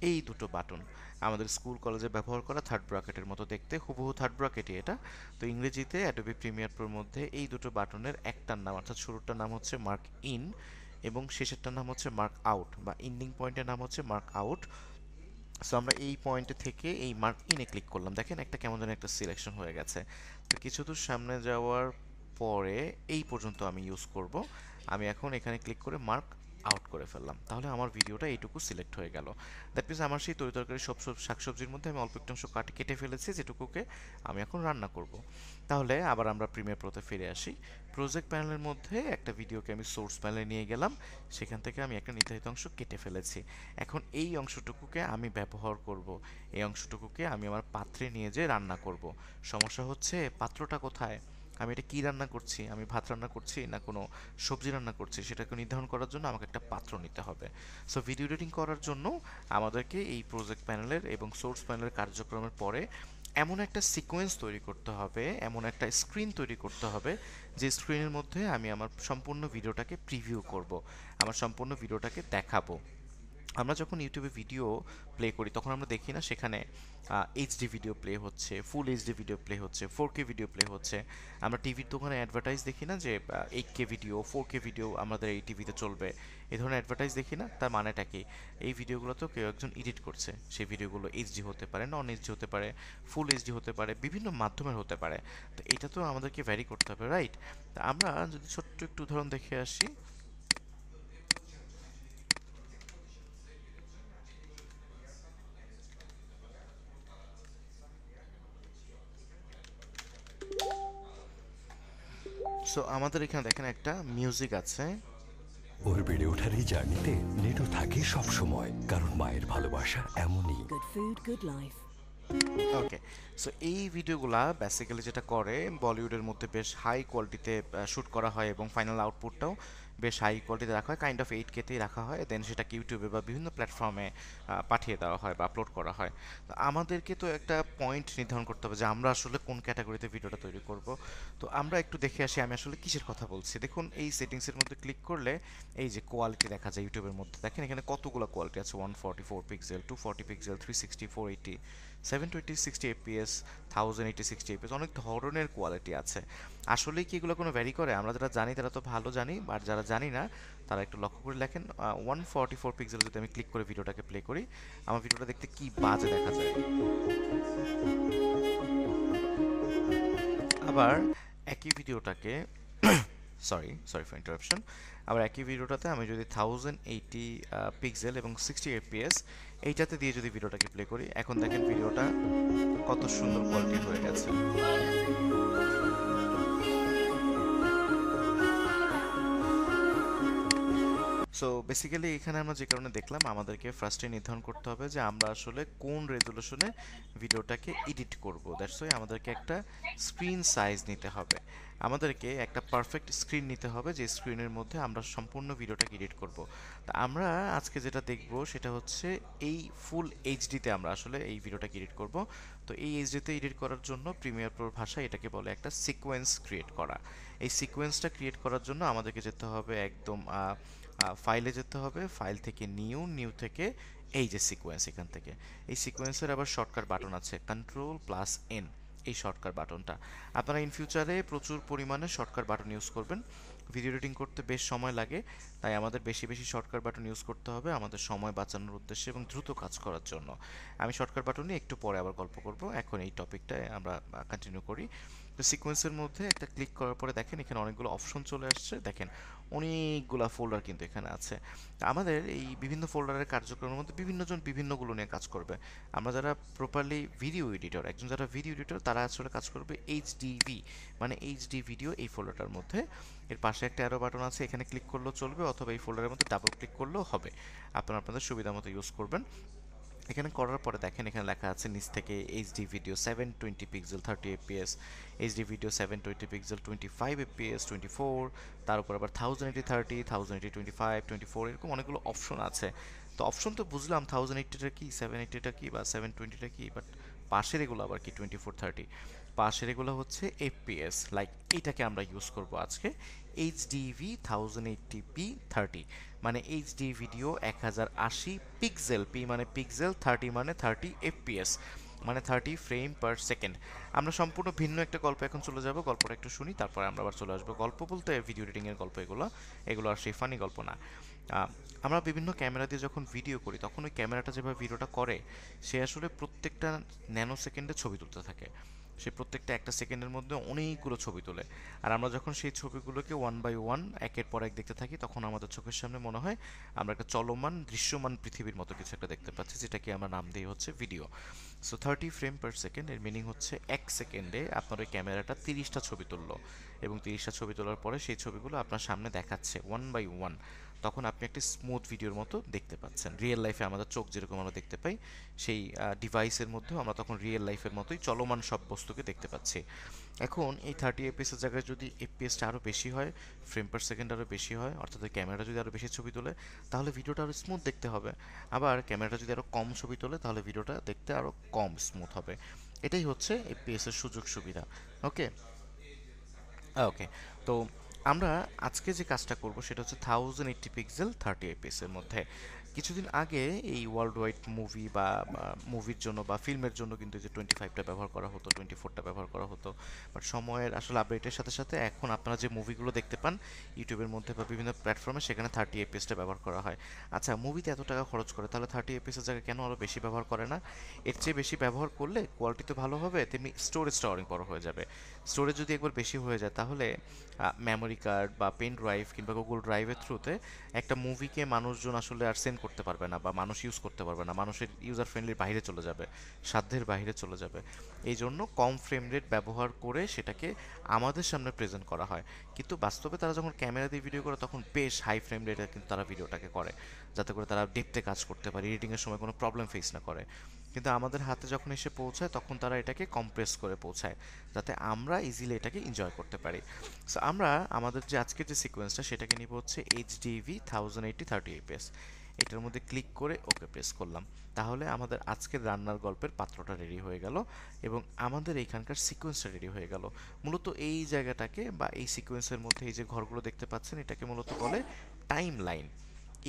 এই দুটো বাটন আমাদের স্কুল কলেজে ব্যবহার করা থার্ড ব্র্যাকেটের মতো দেখতে, হুবহু থার্ড ব্র্যাকেটই এটা। তো ইংরেজিতে অ্যাডোবি প্রিমিয়ার প্রোর মধ্যে এই দুটো বাটনের একটার নাম, অর্থাৎ শুরুটার নাম হচ্ছে মার্ক ইন এবং শেষেরটার নাম হচ্ছে মার্ক আউট, বা এন্ডিং পয়েন্টের নাম হচ্ছে মার্ক আউট। সো আমরা এই পয়েন্টে থেকে এই মার্ক ইনে ক্লিক করলাম, দেখেন একটা কেমন যেন একটা সিলেকশন হয়ে গেছে। তো কিছু দূর সামনে যাওয়ার পরে এই পর্যন্ত আমি ইউজ করব। আমি এখন এখানে ক্লিক করে মার্ক আউট করে ফেললাম, তাহলে আমার ভিডিওটা এইটুকু সিলেক্ট হয়ে গেল। দ্যাট মিনস আমার সেই তরিতরকারি সব শাকসবজির মধ্যে আমি অল্প একটু অংশ কেটে ফেলেছি, যেটুকুকে আমি এখন রান্না করব। তাহলে আবার আমরা প্রিমিয়ার প্রোতে ফিরে আসি। প্রজেক্ট প্যানেলের মধ্যে একটা ভিডিওকে আমি সোর্স প্যানেলে নিয়ে গেলাম, সেখান থেকে আমি একটা নির্ধারিত অংশ কেটে ফেলেছি। এখন এই অংশটুকুকে আমি ব্যবহার করব, এই অংশটুকুকে আমি আমার পাত্রে নিয়ে যেয়ে রান্না করব। সমস্যা হচ্ছে পাত্রটা কোথায়, আমি এটা কি রান্না করছি, আমি ভাত রান্না করছি না কোনো সবজি রান্না করছি, সেটাকে নির্ধারণ করার জন্য আমাকে একটা পাত্র নিতে হবে। সো ভিডিও এডিটিং করার জন্য আমাদেরকে এই প্রজেক্ট প্যানেলের এবং সোর্স প্যানেলের কার্যক্রমের পরে এমন একটা সিকোয়েন্স তৈরি করতে হবে, এমন একটা স্ক্রিন তৈরি করতে হবে যে স্ক্রিনের মধ্যে আমি আমার সম্পূর্ণ ভিডিওটাকে প্রিভিউ করব, আমার সম্পূর্ণ ভিডিওটাকে দেখাবো। আমরা যখন ইউটিউবে ভিডিও প্লে করি তখন আমরা দেখি না সেখানে এইচডি ভিডিও প্লে হচ্ছে, ফুল এইচডি ভিডিও প্লে হচ্ছে, 4K ভিডিও প্লে হচ্ছে। আমরা টিভির দোকানে অ্যাডভার্টাইজ দেখি না যে 8K ভিডিও, 4K ভিডিও আমাদের এই টিভিতে চলবে, এই ধরনের অ্যাডভার্টাইজ দেখি না। তার মানেটা কি? এই ভিডিওগুলো তো কেউ একজন এডিট করছে, সেই ভিডিওগুলো এইচডি হতে পারে, নন এইচডি হতে পারে, ফুল এইচডি হতে পারে, বিভিন্ন মাধ্যমের হতে পারে। তো এটা তো আমাদেরকে ভ্যারি করতে হবে, রাইট? তা আমরা যদি ছোট্ট একটু উদাহরণ দেখে আসি। সো আমাদের এখানে দেখেন একটা মিউজিক আছে। ওর বেড়ে ওঠার এই জার্নিতে নেটো থাকে সব সময়, কারণ মায়ের ভালোবাসা এমনই। Good food, good life. ওকে, সো এই ভিডিওগুলা বেসিক্যালি যেটা করে, বলিউডের মধ্যে বেশ হাই কোয়ালিটিতে শ্যুট করা হয় এবং ফাইনাল আউটপুটটাও বেশ হাই কোয়ালিটিতে রাখা হয়, কাইন্ড অফ 8K-তেই রাখা হয়, দেন সেটাকে ইউটিউবে বা বিভিন্ন প্ল্যাটফর্মে পাঠিয়ে দেওয়া হয় বা আপলোড করা হয়। তো আমাদেরকে তো একটা পয়েন্ট নির্ধারণ করতে হবে যে আমরা আসলে কোন ক্যাটাগরিতে ভিডিওটা তৈরি করব। তো আমরা একটু দেখে আসি আমি আসলে কিসের কথা বলছি। দেখুন, এই সেটিংসের মধ্যে ক্লিক করলে এই যে কোয়ালিটি দেখা যায় ইউটিউবের মধ্যে, দেখেন এখানে কতগুলো কোয়ালিটি আছে, 144 পিক্সেল, 240 পিক্সেল, 360, 480, 720, 60 এফপিএস, 1080, 60 এফপিএস, অনেক ধরনের কোয়ালিটি আছে। আসলেই কি এগুলো কোনো ভ্যারি করে? আমরা যারা জানি তারা তো ভালো জানি, আর যারা জানি না তারা একটু লক্ষ্য করে লেখেন। 144 পিক্সেল যদি আমি ক্লিক করে ভিডিওটাকে প্লে করি, আমার ভিডিওটা দেখতে কি বাজে দেখা যায়। আবার একই ভিডিওটাকে সরি সরি ফর ইন্টারাপশন, আবার একই ভিডিওটাতে আমি যদি 1080 পিক্সেল এবং 60 এফপিএস এইটাতে দিয়ে যদি ভিডিওটাকে প্লে করি, এখন দেখেন ভিডিওটা কত সুন্দর কোয়ালিটির হয়ে গেছে। সো বেসিক্যালি এখানে আমরা যে কারণে দেখলাম, আমাদেরকে ফার্স্টে নির্ধারণ করতে হবে যে আমরা আসলে কোন রেজলিউশনে ভিডিওটাকে এডিট করব। দ্যাটস ওয়াই আমাদেরকে একটা স্ক্রিন সাইজ নিতে হবে, আমাদেরকে একটা পারফেক্ট স্ক্রিন নিতে হবে যে স্ক্রিনের মধ্যে আমরা সম্পূর্ণ ভিডিওটাকে এডিট করব। তা আমরা আজকে যেটা দেখব সেটা হচ্ছে এই ফুল এইচডিতে আমরা আসলে এই ভিডিওটাকে এডিট করব। তো এই এইচডিতে এডিট করার জন্য প্রিমিয়ার প্রোর ভাষায় এটাকে বলে একটা সিকোয়েন্স ক্রিয়েট করা। এই সিকোয়েন্সটা ক্রিয়েট করার জন্য আমাদেরকে যেতে হবে একদম ফাইলে যেতে হবে, ফাইল থেকে নিউ থেকে এই যে সিকোয়েন্স, এখান থেকে এই সিকোয়েন্সের আবার শর্টকাট বাটন আছে, Ctrl+N, এই শর্টকাট বাটনটা আপনারা ইন ফিউচারে প্রচুর পরিমাণে শর্টকাট বাটন ইউজ করবেন। ভিডিও এডিটিং করতে বেশ সময় লাগে, তাই আমাদের বেশি বেশি শর্টকাট বাটন ইউজ করতে হবে আমাদের সময় বাঁচানোর উদ্দেশ্যে এবং দ্রুত কাজ করার জন্য। আমি শর্টকাট বাটন নিয়ে একটু পরে আবার গল্প করব, এখন এই টপিকটায় আমরা কন্টিনিউ করি। তো সিকোয়েন্সের মধ্যে একটা ক্লিক করার পরে দেখেন এখানে অনেকগুলো অপশন চলে আসছে, দেখেন অনেকগুলো ফোল্ডার কিন্তু এখানে আছে। আমাদের এই বিভিন্ন ফোল্ডারের কার্যক্রমের মধ্যে বিভিন্নজন বিভিন্নগুলো নিয়ে কাজ করবে। আমরা যারা প্রপারলি ভিডিও এডিটর, একজন যারা ভিডিও এডিটর, তারা আসলে কাজ করবে এইচডিভি মানে এইচডি ভিডিও এই ফোল্ডারটার মধ্যে। এর পাশে একটা অ্যারো বাটন আছে, এখানে ক্লিক করলেও চলবে অথবা এই ফোল্ডারের মধ্যে ডাবল ক্লিক করলেও হবে, আপনারা আপনাদের সুবিধা মতো ইউজ করবেন। এখানে করার পরে দেখেন এখানে লেখা আছে নিচ থেকে HD video 720 pixel 30 FPS, HD video 720 pixel 25 FPS 24, তার উপর আবার 1080 30, 1080 25, 24, এরকম অনেকগুলো অপশন আছে। তো অপশন তো বুঝলাম 1080টা কি, 780টা কি বা 720টা কি, বাট পাশের এগুলো আবার কি 24 30, পাশের এগুলো হচ্ছে এফপিএস। লাইক এইটাকে আমরা ইউজ করব আজকে, এইচডিভি 1080p 30, মানে এইচডি ভিডিও 1080 পিক্সেল, পি মানে পিক্সেল, 30 মানে 30 এফপিএস, মানে 30 ফ্রেম পার সেকেন্ড। আমরা সম্পূর্ণ ভিন্ন একটা গল্প এখন চলে যাব, গল্পটা একটু শুনি তারপরে আমরা আবার চলে আসবো। গল্প বলতে ভিডিও এডিটিংয়ের গল্প, এগুলো এগুলো আর সেই ফানি গল্প না। আমরা বিভিন্ন ক্যামেরা দিয়ে যখন ভিডিও করি তখন ওই ক্যামেরাটা যেভাবে ভিডিওটা করে, সে আসলে প্রত্যেকটা ন্যানো সেকেন্ডে ছবি তুলতে থাকে, সে প্রত্যেকটা একটা সেকেন্ডের মধ্যে অনেকগুলো ছবি তোলে। আর আমরা যখন সেই ছবিগুলোকে ওয়ান বাই ওয়ান একের পর এক দেখতে থাকি, তখন আমাদের চোখের সামনে মনে হয় আমরা একটা চলমান দৃশ্যমান পৃথিবীর মতো কিছু একটা দেখতে পাচ্ছি, যেটাকে আমরা নাম দিই হচ্ছে video. So 30 frame per second এর মিনিং হচ্ছে এক সেকেন্ডে আপনার ওই ক্যামেরাটা 30টা ছবি তুললো, এবং 30টা ছবি তোলার পরে সেই ছবিগুলো আপনার সামনে দেখাচ্ছে ওয়ান বাই ওয়ান। তখন আপনি একটি স্মুথ ভিডিওর মতো দেখতে পাচ্ছেন। রিয়েল লাইফে আমাদের চোখ যেরকম আমরা দেখতে পাই, সেই ডিভাইসের মধ্যেও আমরা তখন রিয়েল লাইফের মতোই চলমান সব বস্তুকে দেখতে পাচ্ছি। এখন এই 30 এফপিএসের জায়গায় যদি এফপিএসটা আরও বেশি হয়, ফ্রেম পার সেকেন্ড আরও বেশি হয়, অর্থাৎ ক্যামেরাটা যদি আরও বেশি ছবি তোলে তাহলে ভিডিওটা আরও স্মুথ দেখতে হবে। আবার ক্যামেরাটা যদি আরও কম ছবি তোলে তাহলে ভিডিওটা দেখতে আরও কম স্মুথ হবে। এটাই হচ্ছে এফপিএস এর সুযোগ সুবিধা। ওকে, ওকে। তো আমরা আজকে যে কাজটা করব সেটা হচ্ছে 1080 পিক্সেল 30 fps এর মধ্যে। কিছুদিন আগে এই ওয়ার্ল্ড ওয়াইড মুভি বা মুভির জন্য বা ফিল্মের জন্য কিন্তু যে 25টা ব্যবহার করা হতো, 24টা ব্যবহার করা হতো। বাট সময়ের আসলে আপডেটের সাথে সাথে এখন আপনারা যে মুভিগুলো দেখতে পান ইউটিউবের মধ্যে বা বিভিন্ন প্ল্যাটফর্মে, সেখানে 30 fps ব্যবহার করা হয়। আচ্ছা, মুভিতে এত টাকা খরচ করে, তাহলে 30 fps এর জায়গায় কেন আরও বেশি ব্যবহার করে না? এর চেয়ে বেশি ব্যবহার করলে কোয়ালিটি তো ভালো হবে, তেমনি স্টোরেজটা অনেক বড় হয়ে যাবে। স্টোরেজ যদি একবার বেশি হয়ে যায় তাহলে মেমোরি কার্ড বা পেন ড্রাইভ কিংবা গুগল ড্রাইভের থ্রুতে একটা মুভিকে মানুষজন আসলে আর সেন্ড করতে পারবে না বা মানুষ ইউজ করতে পারবে না, মানুষের ইউজার ফ্রেন্ডলির বাইরে চলে যাবে, সাধ্যের বাইরে চলে যাবে। এই জন্য কম ফ্রেম রেট ব্যবহার করে সেটাকে আমাদের সামনে প্রেজেন্ট করা হয়। কিন্তু বাস্তবে তারা যখন ক্যামেরা দিয়ে ভিডিও করে তখন বেশ হাই ফ্রেম রেটে কিন্তু তারা ভিডিওটাকে করে, যাতে করে তারা ডেপথে কাজ করতে পারে, এডিটিংয়ের সময় কোনো প্রবলেম ফেস না করে। কিন্তু আমাদের হাতে যখন এসে পৌঁছায় তখন তারা এটাকে কম্প্রেস করে পৌঁছায়, যাতে আমরা ইজিলি এটাকে এনজয় করতে পারি। সো আমরা আমাদের যে আজকের যে সিকোয়েন্সটা সেটাকে নিব হচ্ছে এইচডিভি 1080 30 fps। এটার মধ্যে ক্লিক করে ওকে প্রেস করলাম, তাহলে আমাদের আজকের রান্নার গল্পের পাত্রটা রেডি হয়ে গেল এবং আমাদের এইখানকার সিকোয়েন্সটা রেডি হয়ে গেল। মূলত এই জায়গাটাকে বা এই সিকোয়েন্সের মধ্যে এই যে ঘরগুলো দেখতে পাচ্ছেন এটাকে মূলত বলে টাইম লাইন।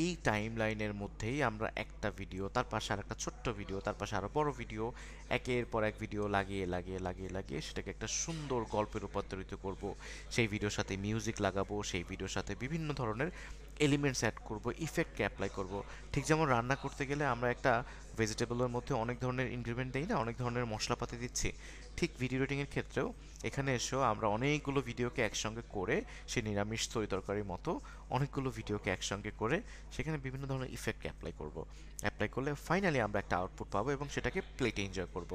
এই টাইম লাইনের মধ্যেই আমরা একটা ভিডিও, তার পাশে আর একটা ছোট্ট ভিডিও, তার পাশে আরও বড় ভিডিও, একের পর এক ভিডিও লাগিয়ে লাগিয়ে লাগিয়ে লাগিয়ে সেটাকে একটা সুন্দর গল্পে রূপান্তরিত করব। সেই ভিডিওর সাথে মিউজিক লাগাবো, সেই ভিডিওর সাথে বিভিন্ন ধরনের এলিমেন্টস অ্যাড করব, ইফেক্টকে অ্যাপ্লাই করব। ঠিক যেমন রান্না করতে গেলে আমরা একটা ভেজিটেবলের মধ্যে অনেক ধরনের ইনগ্রিডিয়েন্ট দিই না, অনেক ধরনের মশলাপাতি দিচ্ছি, ঠিক ভিডিও এডিটিংয়ের ক্ষেত্রেও এখানে এসেও আমরা অনেকগুলো ভিডিওকে একসঙ্গে করে, সে নিরামিষ তরি তরকারির মতো অনেকগুলো ভিডিওকে একসঙ্গে করে সেখানে বিভিন্ন ধরনের ইফেক্টকে অ্যাপ্লাই করব। অ্যাপ্লাই করলে ফাইনালি আমরা একটা আউটপুট পাবো এবং সেটাকে প্লেটে এনজয় করব।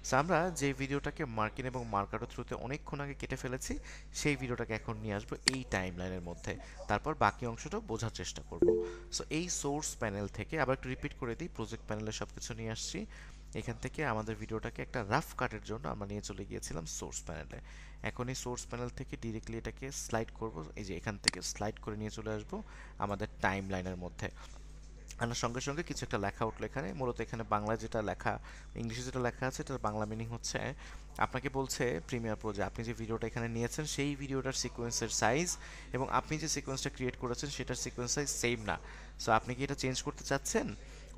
সো আমরা যে ভিডিওটাকে মার্কিন এবং মার্কারের থ্রুতে অনেকক্ষণ আগে কেটে ফেলেছি সেই ভিডিওটাকে এখন নিয়ে আসবো এই টাইম লাইনের মধ্যে, তারপর বাকি অংশটা বোঝার চেষ্টা করব। সো এই সোর্স প্যানেল থেকে আবার একটু রিপিট করে দিই, প্রজেক্ট প্যানেলে সব কিছু নিয়ে আসছি। এখান থেকে আমাদের ভিডিওটাকে একটা রাফ কাটের জন্য আমরা নিয়ে চলে গিয়েছিলাম সোর্স প্যানেলে। এখন এই সোর্স প্যানেল থেকে ডিরেক্টলি এটাকে স্লাইড করব, এই যে এখান থেকে স্লাইড করে নিয়ে চলে আসব আমাদের টাইম লাইনের মধ্যে। আনার সঙ্গে সঙ্গে কিছু একটা লেখা উঠলো এখানে, মূলত এখানে বাংলায় যেটা লেখা, ইংলিশে যেটা লেখা আছে এটার বাংলা মিনিং হচ্ছে আপনাকে বলছে প্রিমিয়ার প্রো যে আপনি যে ভিডিওটা এখানে নিয়েছেন সেই ভিডিওটার সিকোয়েন্সের সাইজ এবং আপনি যে সিকোয়েন্সটা ক্রিয়েট করেছেন সেটার সিকোয়েন্স সাইজ সেম না। সো আপনি কি এটা চেঞ্জ করতে চাচ্ছেন,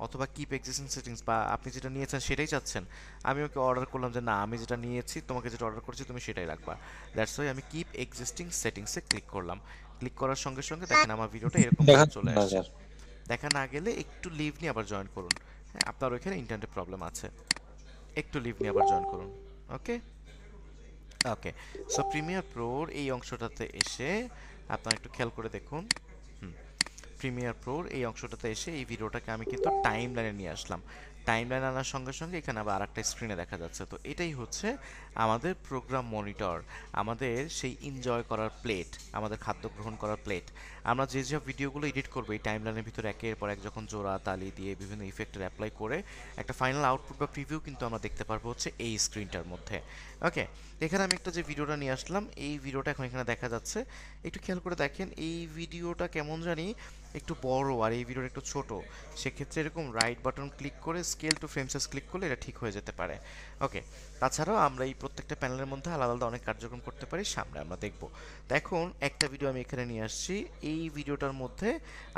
অথবা কিপ এক্সিস্টিং সেটিংস, বা আপনি যেটা নিয়েছেন সেটাই চাচ্ছেন? আমি ওকে অর্ডার করলাম যে না, আমি যেটা নিয়েছি তোমাকে যেটা অর্ডার করেছি তুমি সেটাই রাখবা। দ্যাটস ওয়াই আমি কিপ এক্সিস্টিং সেটিংসে ক্লিক করলাম। ক্লিক করার সঙ্গে সঙ্গে দেখেন আমার ভিডিওটা এরকম দেখা চলে না আসছে। স্যার। দেখা না গেলে একটু লিভ নিয়ে আবার জয়েন করুন। হ্যাঁ, আপনার ওইখানে ইন্টারনেট প্রবলেম আছে, একটু লিভ নিয়ে আবার জয়েন করুন। ওকে, ওকে। সো প্রিমিয়ার প্রোর এই অংশটাতে এসে আপনারা একটু খেয়াল করে দেখুন। প্রিমিয়ার প্রোর এই অংশটাতে এসে এই ভিডিওটাকে আমি কিন্তু টাইম লাইনে নিয়ে আসলাম। টাইম লাইন আনার সঙ্গে সঙ্গে এখানে আবার আরেকটা স্ক্রিনে দেখা যাচ্ছে। তো এটাই হচ্ছে আমাদের প্রোগ্রাম মনিটর, আমাদের সেই এনজয় করার প্লেট, আমাদের খাদ্য গ্রহণ করার প্লেট। আমরা যে যে ভিডিওগুলো এডিট করবো এই টাইম লাইনের ভিতরে একের পর এক যখন জোড়া তালি দিয়ে বিভিন্ন ইফেক্টের অ্যাপ্লাই করে একটা ফাইনাল আউটপুট বা প্রিভিউ কিন্তু আমরা দেখতে পারবো হচ্ছে এই স্ক্রিনটার মধ্যে। ওকে, এখানে আমি একটা যে ভিডিওটা নিয়ে আসলাম এই ভিডিওটা এখন এখানে দেখা যাচ্ছে। একটু খেয়াল করে দেখেন এই ভিডিওটা কেমন জানি একটু বড় আর এই ভিডিওটা একটু ছোট। সেক্ষেত্রে এরকম রাইট বাটন ক্লিক করে scale two frame size click করলে এটা ঠিক হয়ে যেতে পারে। ওকে, তাছাড়াও আমরা এই প্রত্যেকটা প্যানেলের মধ্যে আলাদা আলাদা অনেক কার্যক্রম করতে পারি, সামনে আমরা দেখব। তো এখন একটা ভিডিও আমি এখানে নিয়ে আসছি, এই ভিডিওটার মধ্যে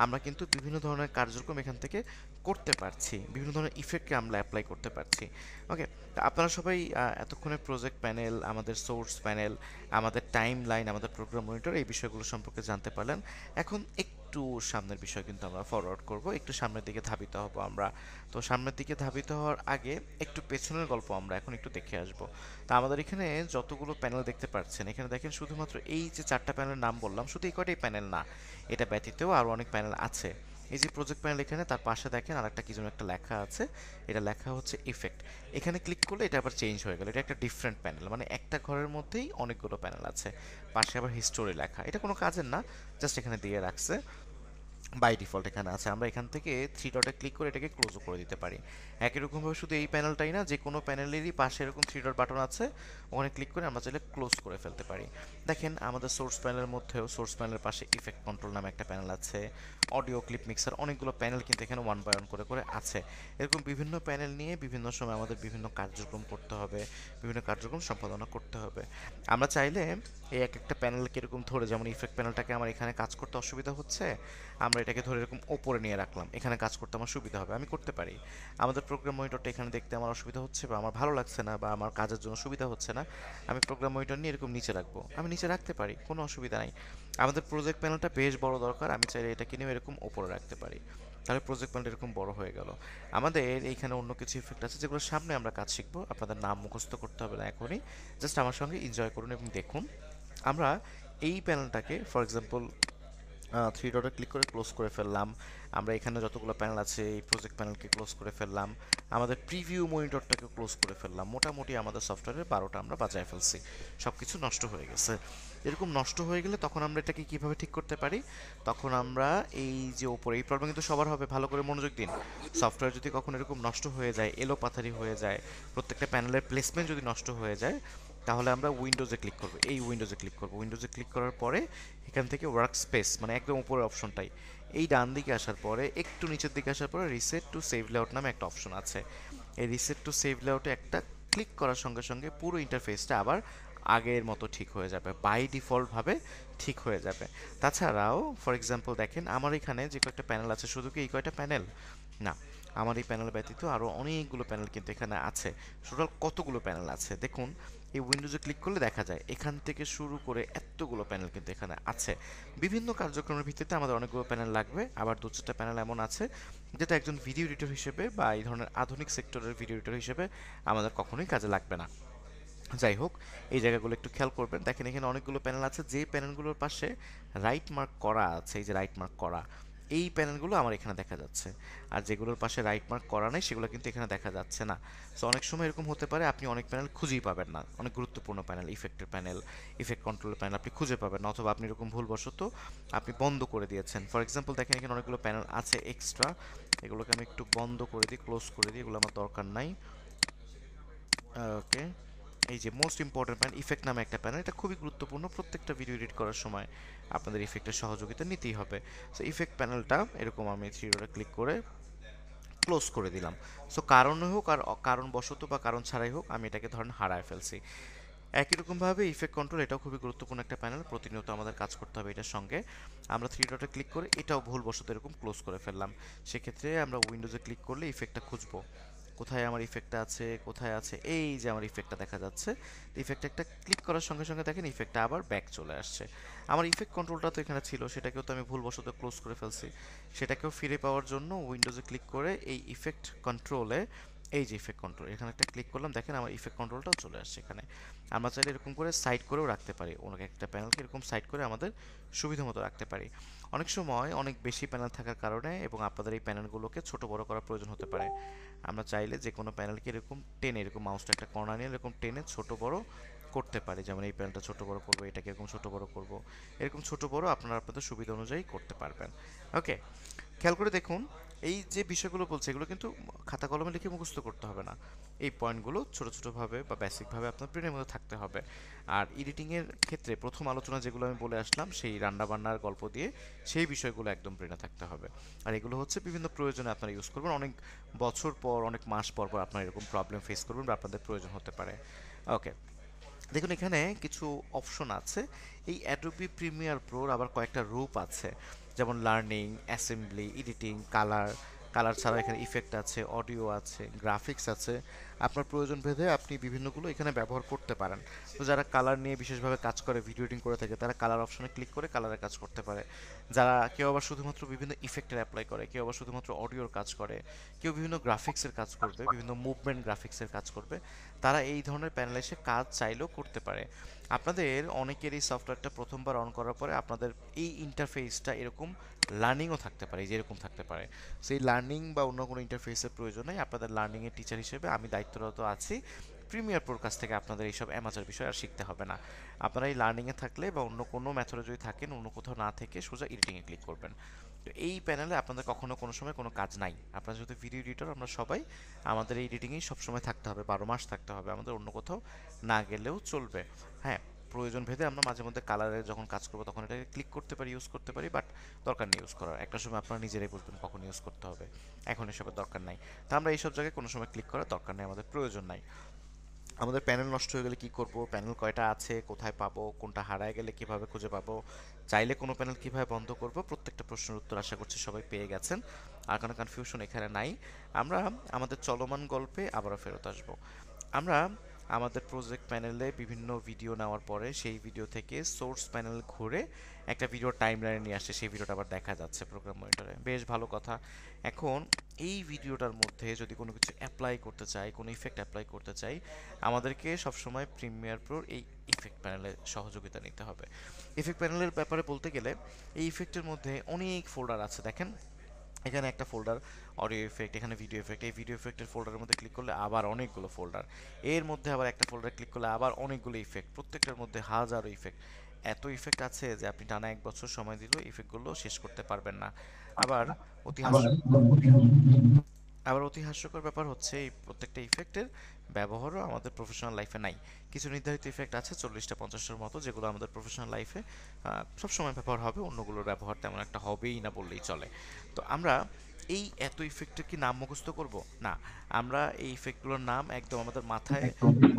আমরা কিন্তু বিভিন্ন ধরনের কার্যক্রম এখান থেকে করতে পারছি, বিভিন্ন ধরনের ইফেক্টকে আমরা অ্যাপ্লাই করতে পারছি। ওকে, তো আপনারা সবাই এতক্ষণে প্রজেক্ট প্যানেল, আমাদের সোর্স প্যানেল, আমাদের টাইম লাইন, আমাদের প্রোগ্রাম মনিটর এই বিষয়গুলো সম্পর্কে জানতে পারলেন। এখন একটু সামনের বিষয় কিন্তু আমরা ফরওয়ার্ড করব, একটু সামনের দিকে ধাবিত হব আমরা। তো সামনের দিকে ধাবিত হওয়ার আগে একটু পেছনের গল্প আমরা এখন একটু দেখে আসব। তা আমাদের এখানে যতগুলো প্যানেল দেখতে পাচ্ছেন, এখানে দেখেন শুধুমাত্র এই যে 4টা প্যানেলের নাম বললাম, শুধু এই কয়টাই প্যানেল না, এটা ব্যতীতও আরও অনেক প্যানেল আছে। এই যে প্রজেক্ট প্যানেল এখানে, তার পাশে দেখেন আর একটা কি যেন একটা লেখা আছে, এটা লেখা হচ্ছে ইফেক্ট। এখানে ক্লিক করলে এটা আবার চেঞ্জ হয়ে গেল, এটা একটা ডিফারেন্ট প্যানেল, মানে একটা ঘরের মধ্যেই অনেকগুলো প্যানেল আছে। পাশে আবার হিস্টোরি লেখা, এটা কোনো কাজের না, জাস্ট এখানে দিয়ে রাখছে। বাই ডিফল্ট এখানে আছে। আমরা এখান থেকে থ্রি ডটে ক্লিক করে এটাকে ক্লোজও করে দিতে পারি। একই রকমভাবে শুধু এই প্যানেলটাই না, যে কোনো প্যানেলেরই পাশে এরকম থ্রি ডট বাটন আছে, ওখানে ক্লিক করে আমরা চাইলে ক্লোজ করে ফেলতে পারি। দেখেন আমাদের সোর্স প্যানেলের মধ্যেও সোর্স প্যানেলের পাশে ইফেক্ট কন্ট্রোল নামে একটা প্যানেল আছে, অডিও ক্লিপ মিক্সার, অনেকগুলো প্যানেল কিন্তু এখানে ওয়ান বাই ওয়ান করে করে আছে। এরকম বিভিন্ন প্যানেল নিয়ে বিভিন্ন সময় আমাদের বিভিন্ন কার্যক্রম করতে হবে, বিভিন্ন কার্যক্রম সম্পাদনা করতে হবে। আমরা চাইলে এই এক একটা প্যানেলকে এরকম ধরে, যেমন ইফেক্ট প্যানেলটাকে আমার এখানে কাজ করতে অসুবিধা হচ্ছে, আমরা এটাকে ধরে এরকম ওপরে নিয়ে রাখলাম, এখানে কাজ করতে আমার সুবিধা হবে, আমি করতে পারি। আমাদের প্রোগ্রাম মনিটরটা এখানে দেখতে আমার অসুবিধা হচ্ছে, বা আমার ভালো লাগছে না, বা আমার কাজের জন্য সুবিধা হচ্ছে না, আমি প্রোগ্রাম মনিটর নিয়ে এরকম নিচে রাখবো, আমি নিচে রাখতে পারি, কোনো অসুবিধা নাই। আমাদের প্রজেক্ট প্যানেলটা বেশ বড় দরকার, আমি চাইলে এটাকে নিয়ে এরকম ওপরে রাখতে পারি, তাহলে প্রজেক্ট প্যানেল এরকম বড় হয়ে গেল। আমাদের এইখানে অন্য কিছু ইফেক্ট আছে যেগুলো সামনে আমরা কাজ শিখবো, আপনাদের নাম মুখস্থ করতে হবে না এখনই, জাস্ট আমার সঙ্গে এনজয় করুন এবং দেখুন। আমরা এই প্যানেলটাকে ফর এক্সাম্পল থ্রি ডটে ক্লিক করে ক্লোজ করে ফেললাম। আমরা এখানে যতগুলো প্যানেল আছে এই প্রজেক্ট প্যানেলকে ক্লোজ করে ফেললাম, আমাদের প্রিভিউ মনিটরটাকে ক্লোজ করে ফেললাম। মোটামুটি আমাদের সফটওয়্যারের 12টা আমরা বাজায় ফেলছি, সব কিছু নষ্ট হয়ে গেছে। এরকম নষ্ট হয়ে গেলে তখন আমরা এটাকে কীভাবে ঠিক করতে পারি? তখন আমরা এই যে ওপরে, এই প্রবলেম কিন্তু সবার হবে, ভালো করে মনোযোগ দিন। সফটওয়্যার যদি কখন এরকম নষ্ট হয়ে যায়, এলোপাথারি হয়ে যায়, প্রত্যেকটা প্যানেলের প্লেসমেন্ট যদি নষ্ট হয়ে যায়, তাহলে আমরা উইন্ডোজে ক্লিক করব, এই উইন্ডোজে ক্লিক করব। উইন্ডোজে ক্লিক করার পরে এখান থেকে ওয়ার্ক স্পেস, মানে একদম উপরের অপশনটাই, এই ডান দিকে আসার পরে একটু নিচের দিকে আসার পরে রিসেট টু সেভ লেআউট নামে একটা অপশন আছে। এই রিসেট টু সেভ লেআউটে একটা ক্লিক করার সঙ্গে সঙ্গে পুরো ইন্টারফেসটা আবার আগের মতো ঠিক হয়ে যাবে, বাই ডিফল্টভাবে ঠিক হয়ে যাবে। তাছাড়াও ফর এক্সাম্পল দেখেন আমার এখানে যে কয়েকটা প্যানেল আছে, শুধু কি এই কয়টা প্যানেল না, আমার এই প্যানেল ব্যতীত আরও অনেকগুলো প্যানেল কিন্তু এখানে আছে। টোটাল কতগুলো প্যানেল আছে দেখুন, এই উইন্ডোজে ক্লিক করলে দেখা যায় এখান থেকে শুরু করে এতগুলো প্যানেল কিন্তু এখানে আছে। বিভিন্ন কার্যক্রমের ভিত্তিতে আমাদের অনেকগুলো প্যানেল লাগবে, আবার দু চারটা প্যানেল এমন আছে যেটা একজন ভিডিও এডিটর হিসেবে বা এই ধরনের আধুনিক সেক্টরের ভিডিও এডিটর হিসেবে আমাদের কখনোই কাজে লাগবে না। যাই হোক, এই জায়গাগুলো একটু খেয়াল করবেন। দেখেন এখানে অনেকগুলো প্যানেল আছে, যে প্যানেলগুলোর পাশে রাইট মার্ক করা আছে, এই যে রাইট মার্ক করা, এই প্যানেলগুলো আমার এখানে দেখা যাচ্ছে। আর যেগুলোর পাশে রাইট মার্ক করা নেই সেগুলো কিন্তু এখানে দেখা যাচ্ছে না। সো অনেক সময় এরকম হতে পারে আপনি অনেক প্যানেল খুঁজেই পাবেন না, অনেক গুরুত্বপূর্ণ প্যানেল, ইফেক্টের প্যানেল, ইফেক্ট কন্ট্রোলের প্যানেল আপনি খুঁজে পাবেন না, অথবা আপনি এরকম ভুলবশত আপনি বন্ধ করে দিয়েছেন। ফর এক্সাম্পল দেখেন এখানে অনেকগুলো প্যানেল আছে এক্সট্রা, এগুলোকে আমি একটু বন্ধ করে দিই, ক্লোজ করে দিই, এগুলো আমার দরকার নাই। ওকে, এই যে মোস্ট ইম্পর্টেন্ট প্যানেল ইফেক্ট নামে একটা প্যানেল, এটা খুবই গুরুত্বপূর্ণ, প্রত্যেকটা ভিডিও এডিট করার সময় আপনাদের ইফেক্টের সহযোগিতা নিতেই হবে। সো ইফেক্ট প্যানেলটা এরকম আমি থ্রি ডটে ক্লিক করে ক্লোজ করে দিলাম। সো কারণে হোক আর কারণবশত বা কারণ ছাড়াই হোক আমি এটাকে ধরেন হারায় ফেলছি। একই রকমভাবে ইফেক্ট কন্ট্রোল, এটাও খুবই গুরুত্বপূর্ণ একটা প্যানেল, প্রতিনিয়ত আমাদের কাজ করতে হবে এটার সঙ্গে। আমরা থ্রি ডটে ক্লিক করে এটাও ভুলবশত এরকম ক্লোজ করে ফেললাম। সেক্ষেত্রে আমরা উইন্ডোজে ক্লিক করলে ইফেক্টটা খুঁজবো, কোথায় আমার ইফেক্টটা আছে, কোথায় আছে, এই যে আমার ইফেক্টটা দেখা যাচ্ছে। ইফেক্ট একটা ক্লিক করার সঙ্গে সঙ্গে দেখেন ইফেক্টটা আবার ব্যাক চলে আসছে। আমার ইফেক্ট কন্ট্রোলটা তো এখানে ছিল, সেটাকেও তো আমি ভুলবশত ক্লোজ করে ফেলছি। সেটাকেও ফিরে পাওয়ার জন্য উইন্ডোজে ক্লিক করে এই ইফেক্ট কন্ট্রোলে, এই যে ইফেক্ট কন্ট্রোল, এখানে একটা ক্লিক করলাম, দেখেন আমার ইফেক্ট কন্ট্রোলটাও চলে আসছে এখানে। আমরা চাইলে এরকম করে সাইড করেও রাখতে পারি, অনেক একটা প্যানেলকে এরকম সাইড করে আমাদের সুবিধা মতো রাখতে পারি। অনেক সময় অনেক বেশি প্যানেল থাকার কারণে এবং আপনাদের এই প্যানেলগুলোকে ছোট বড় করার প্রয়োজন হতে পারে। আমরা চাইলে যে কোনো প্যানেলকে এরকম টেনে, এরকম মাউসটা একটা কর্নার নিয়ে এরকম টেনে ছোট বড় করতে পারি। যেমন এই প্যানেলটা ছোট বড় করবো, এটাকে এরকম ছোট বড় করবো, এরকম ছোট বড় আপনারা আপনাদের সুবিধা অনুযায়ী করতে পারবেন। ওকে, খেয়াল করে দেখুন, এই যে বিষয়গুলো বলছে এগুলো কিন্তু খাতা কলমে লিখে মুখস্থ করতে হবে না, এই পয়েন্টগুলো ছোটো ছোটোভাবে বা বেসিকভাবে আপনার ব্রেনের মধ্যে থাকতে হবে। আর এডিটিংয়ের ক্ষেত্রে প্রথম আলোচনা যেগুলো আমি বলে আসলাম সেই রান্নাবান্নার গল্প দিয়ে, সেই বিষয়গুলো একদম ব্রেনে থাকতে হবে। আর এগুলো হচ্ছে বিভিন্ন প্রয়োজনে আপনারা ইউজ করবেন, অনেক বছর পর অনেক মাস পর পর আপনারা এরকম প্রবলেম ফেস করবেন বা আপনাদের প্রয়োজন হতে পারে। ওকে, দেখুন এখানে কিছু অপশন আছে। এই অ্যাডোবি প্রিমিয়ার প্রোর আবার কয়েকটা রূপ আছে, যেমন learning, assembly, editing, colour. Colour ছাড়া এখানে ইফেক্ট আছে, অডিও আছে, গ্রাফিক্স আছে। আপনার প্রয়োজন ভেদে আপনি বিভিন্নগুলো এখানে ব্যবহার করতে পারেন। তো যারা কালার নিয়ে বিশেষভাবে কাজ করে, ভিডিও এডিটিং করে থাকে, তারা কালার অপশনে ক্লিক করে কালারের কাজ করতে পারে। যারা কেউ আবার শুধুমাত্র বিভিন্ন ইফেক্টের অ্যাপ্লাই করে, কেউ আবার শুধুমাত্র অডিওর কাজ করে, কেউ বিভিন্ন গ্রাফিক্সের কাজ করবে, বিভিন্ন মুভমেন্ট গ্রাফিক্সের কাজ করবে, তারা এই ধরনের প্যানেলে এসে কাজ চাইলেও করতে পারে। আপনাদের অনেকের এই সফটওয়্যারটা প্রথমবার অন করার পরে আপনাদের এই ইন্টারফেসটা এরকম লার্নিংও থাকতে পারে, যেরকম থাকতে পারে। সেই লার্নিং বা অন্য কোনো ইন্টারফেসের প্রয়োজন নেই। আপনাদের লার্নিংয়ের টিচার হিসেবে আমি দায়িত্বরত আছি। প্রিমিয়ার প্রোর কাছ থেকে আপনাদের এইসব অ্যামাচার বিষয় আর শিখতে হবে না। আপনারা এই লার্নিংয়ে থাকলে বা অন্য কোনো মেথডে যদি থাকেন, অন্য কোথাও না থেকে সোজা এডিটিংয়ে ক্লিক করবেন। তো এই প্যানেলে আপনাদের কখনো কোনো সময় কোনো কাজ নাই। আপনারা যেহেতু ভিডিও এডিটর, আমরা সবাই আমাদের এই এডিটিংয়েই সবসময় থাকতে হবে, 12 মাস থাকতে হবে, আমাদের অন্য কোথাও না গেলেও চলবে। হ্যাঁ, প্রয়োজন ভেদে আমরা মাঝে মধ্যে কালারে যখন কাজ করবো তখন এটাকে ক্লিক করতে পারি, ইউজ করতে পারি, বাট দরকার নেই ইউজ করার। একটা সময় আপনারা নিজেরাই বুঝবেন কখন ইউজ করতে হবে, এখন এসবের দরকার নাই। তা আমরা এইসব জায়গায় কোনো সময় ক্লিক করার দরকার নেই, আমাদের প্রয়োজন নাই। আমাদের প্যানেল নষ্ট হয়ে গেলে কি করব, প্যানেল কয়টা আছে, কোথায় পাবো, কোনটা হারায় গেলে কিভাবে খুঁজে পাবো, চাইলে কোনো প্যানেল কিভাবে বন্ধ করব, প্রত্যেকটা প্রশ্নের উত্তর আশা করছি সবাই পেয়ে গেছেন। আর কোনো কনফিউশন এখানে নাই। আমরা আমাদের চলমান গল্পে আবারও ফেরত আসব। আমরা আমাদের প্রজেক্ট প্যানেলে বিভিন্ন ভিডিও নেওয়ার পরে সেই ভিডিও থেকে সোর্স প্যানেল ঘুরে একটা ভিডিও টাইমলাইনে নিয়ে আসছে, সেই ভিডিওটা আবার দেখা যাচ্ছে প্রোগ্রাম মনিটরে, বেশ ভালো কথা। এখন এই ভিডিওটার মধ্যে যদি কোনো কিছু অ্যাপ্লাই করতে চাই, কোনো ইফেক্ট অ্যাপ্লাই করতে চাই, আমাদেরকে সবসময় প্রিমিয়ার প্রোর এই ইফেক্ট প্যানেলের সহযোগিতা নিতে হবে। ইফেক্ট প্যানেলের ব্যাপারে বলতে গেলে এই ইফেক্টের মধ্যে অনেক ফোল্ডার আছে। দেখেন এখানে একটা ফোল্ডার অডিও এফেক্ট, এখানে ভিডিও এফেক্ট, এই ভিডিও এফেক্টের ফোল্ডারের মধ্যে ক্লিক করলে আবার অনেকগুলো ফোল্ডার, এর মধ্যে আবার একটা ফোল্ডার ক্লিক করলে আবার অনেকগুলো ইফেক্ট, প্রত্যেকটার মধ্যে হাজারো ইফেক্ট। এত ইফেক্ট আছে যে আপনি টানা 1 বছর সময় দিলেও ইফেক্টগুলো শেষ করতে পারবেন না। আবার অতি হাস্য আবার অতি হাস্যকর ব্যাপার হচ্ছে এই প্রত্যেকটা ইফেক্টের ব্যবহারও আমাদের প্রফেশনাল লাইফে নাই। কিছু নির্ধারিত ইফেক্ট আছে 40টা 50টার মতো, যেগুলো আমাদের প্রফেশনাল লাইফে সবসময় ব্যবহার হবে, অন্যগুলোর ব্যবহার তেমন একটা হবেই না বললেই চলে। তো আমরা এই এত ইফেক্টের কি নাম মুখস্থ করব? না, আমরা এই ইফেক্টগুলোর নাম একদম আমাদের মাথায়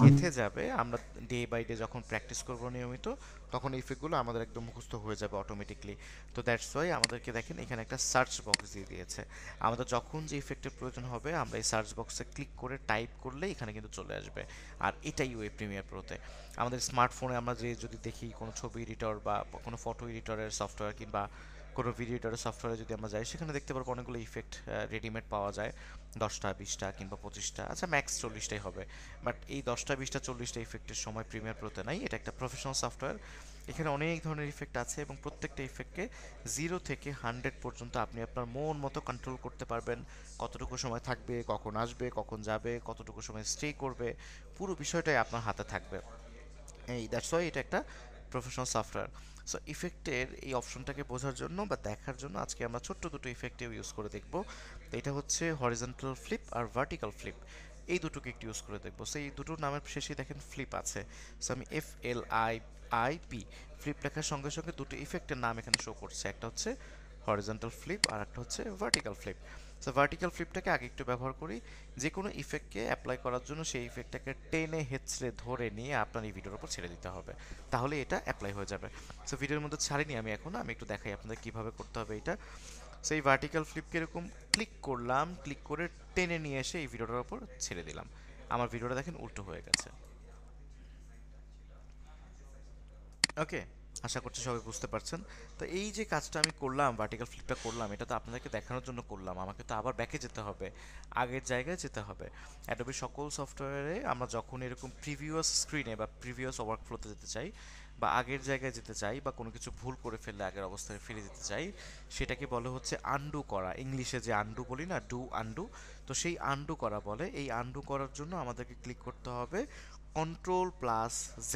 গেঁথে যাবে। আমরা ডে বাই ডে যখন প্র্যাকটিস করব নিয়মিত, তখন এই ইফেক্টগুলো আমাদের একদম মুখস্থ হয়ে যাবে অটোমেটিকলি। তো দ্যাটস ওয়াই আমাদেরকে দেখেন এখানে একটা সার্চ বক্স দিয়ে দিয়েছে। আমাদের যখন যে ইফেক্টের প্রয়োজন হবে আমরা এই সার্চ বক্সে ক্লিক করে টাইপ করলে এখানে কিন্তু চলে আসবে। আর এটাই ওয়েব প্রিমিয়ার প্রোতে। আমাদের স্মার্টফোনে আমরা যে যদি দেখি কোনো ছবি এডিটর বা কোনো ফটো এডিটরের সফটওয়্যার কিংবা কোনো ভিডিও এডিটরের সফটওয়্যারে যদি আমরা যাই, সেখানে দেখতে পারবো অনেকগুলো ইফেক্ট রেডিমেড পাওয়া যায়, 10টা 20টা কিংবা 25টা, আচ্ছা ম্যাক্স 40টাই হবে। বাট এই 10টা 20টা 40টা ইফেক্টের সময় প্রিমিয়ার প্রোতে নাই। এটা একটা প্রফেশনাল সফটওয়্যার, এখানে অনেক ধরনের ইফেক্ট আছে এবং প্রত্যেকটা ইফেক্টকে 0 থেকে 100 পর্যন্ত আপনি আপনার মন মতো কন্ট্রোল করতে পারবেন। কতটুকু সময় থাকবে, কখন আসবে, কখন যাবে, কতটুকু সময় স্টে করবে, পুরো বিষয়টাই আপনার হাতে থাকবে। এই দ্যাটস ওয়াই এটা একটা প্রফেশনাল সফটওয়্যার। সো ইফেক্টের এই অপশনটাকে বোঝার জন্য বা দেখার জন্য আজকে আমরা ছোট্ট দুটো ইফেক্টিভ ইউজ করে দেখব। তো এটা হচ্ছে হরিজন্টাল ফ্লিপ আর ভার্টিক্যাল ফ্লিপ, এই দুটোকে একটু ইউজ করে দেখবো। সেই দুটোর নামের শেষে দেখেন ফ্লিপ আছে। সো আমি FLIP ফ্লিপ লেখার সঙ্গে সঙ্গে দুটো ইফেক্টের নাম এখানে শো করছে, একটা হচ্ছে হরিজন্টাল ফ্লিপ আর একটা হচ্ছে ভার্টিক্যাল ফ্লিপ। সো ভার্টিক্যাল ফ্লিপটাকে আগে একটু ব্যবহার করি। যে কোনো ইফেক্টকে অ্যাপ্লাই করার জন্য সেই ইফেক্টটাকে টেনে হেঁচড়ে ধরে নিয়ে আপনার এই ভিডিওর উপর ছেড়ে দিতে হবে, তাহলে এটা অ্যাপ্লাই হয়ে যাবে। সো ভিডিওর মধ্যে ছাড়িনি আমি এখন, আমি একটু দেখাই আপনাদের কীভাবে করতে হবে এটা। সেই ভার্টিক্যাল ফ্লিপকে এরকম ক্লিক করলাম, ক্লিক করে টেনে নিয়ে এসে এই ভিডিওটার উপর ছেড়ে দিলাম। আমার ভিডিওটা দেখেন উল্টো হয়ে গেছে। ওকে, আশা করছি সবাই বুঝতে পারছেন। তো এই যে কাজটা আমি করলাম, ভার্টিক্যাল ফ্লিপটা করলাম, এটা তো আপনাদেরকে দেখানোর জন্য করলাম, আমাকে তো আবার ব্যাকে যেতে হবে, আগের জায়গায় যেতে হবে। অ্যাডোবি সকল সফটওয়্যারে আমরা যখন এরকম প্রিভিয়াস স্ক্রিনে বা প্রিভিয়াস ওয়ার্কফ্লোতে যেতে চাই বা আগের জায়গায় যেতে চাই বা কোনো কিছু ভুল করে ফেললে আগের অবস্থায় ফিরে যেতে চাই, সেটাকে বলে হচ্ছে আনডু করা। ইংলিশে যে আনডু বলি না, ডু আনডু, তো সেই আনডু করা বলে। এই আনডু করার জন্য আমাদেরকে ক্লিক করতে হবে Ctrl+Z।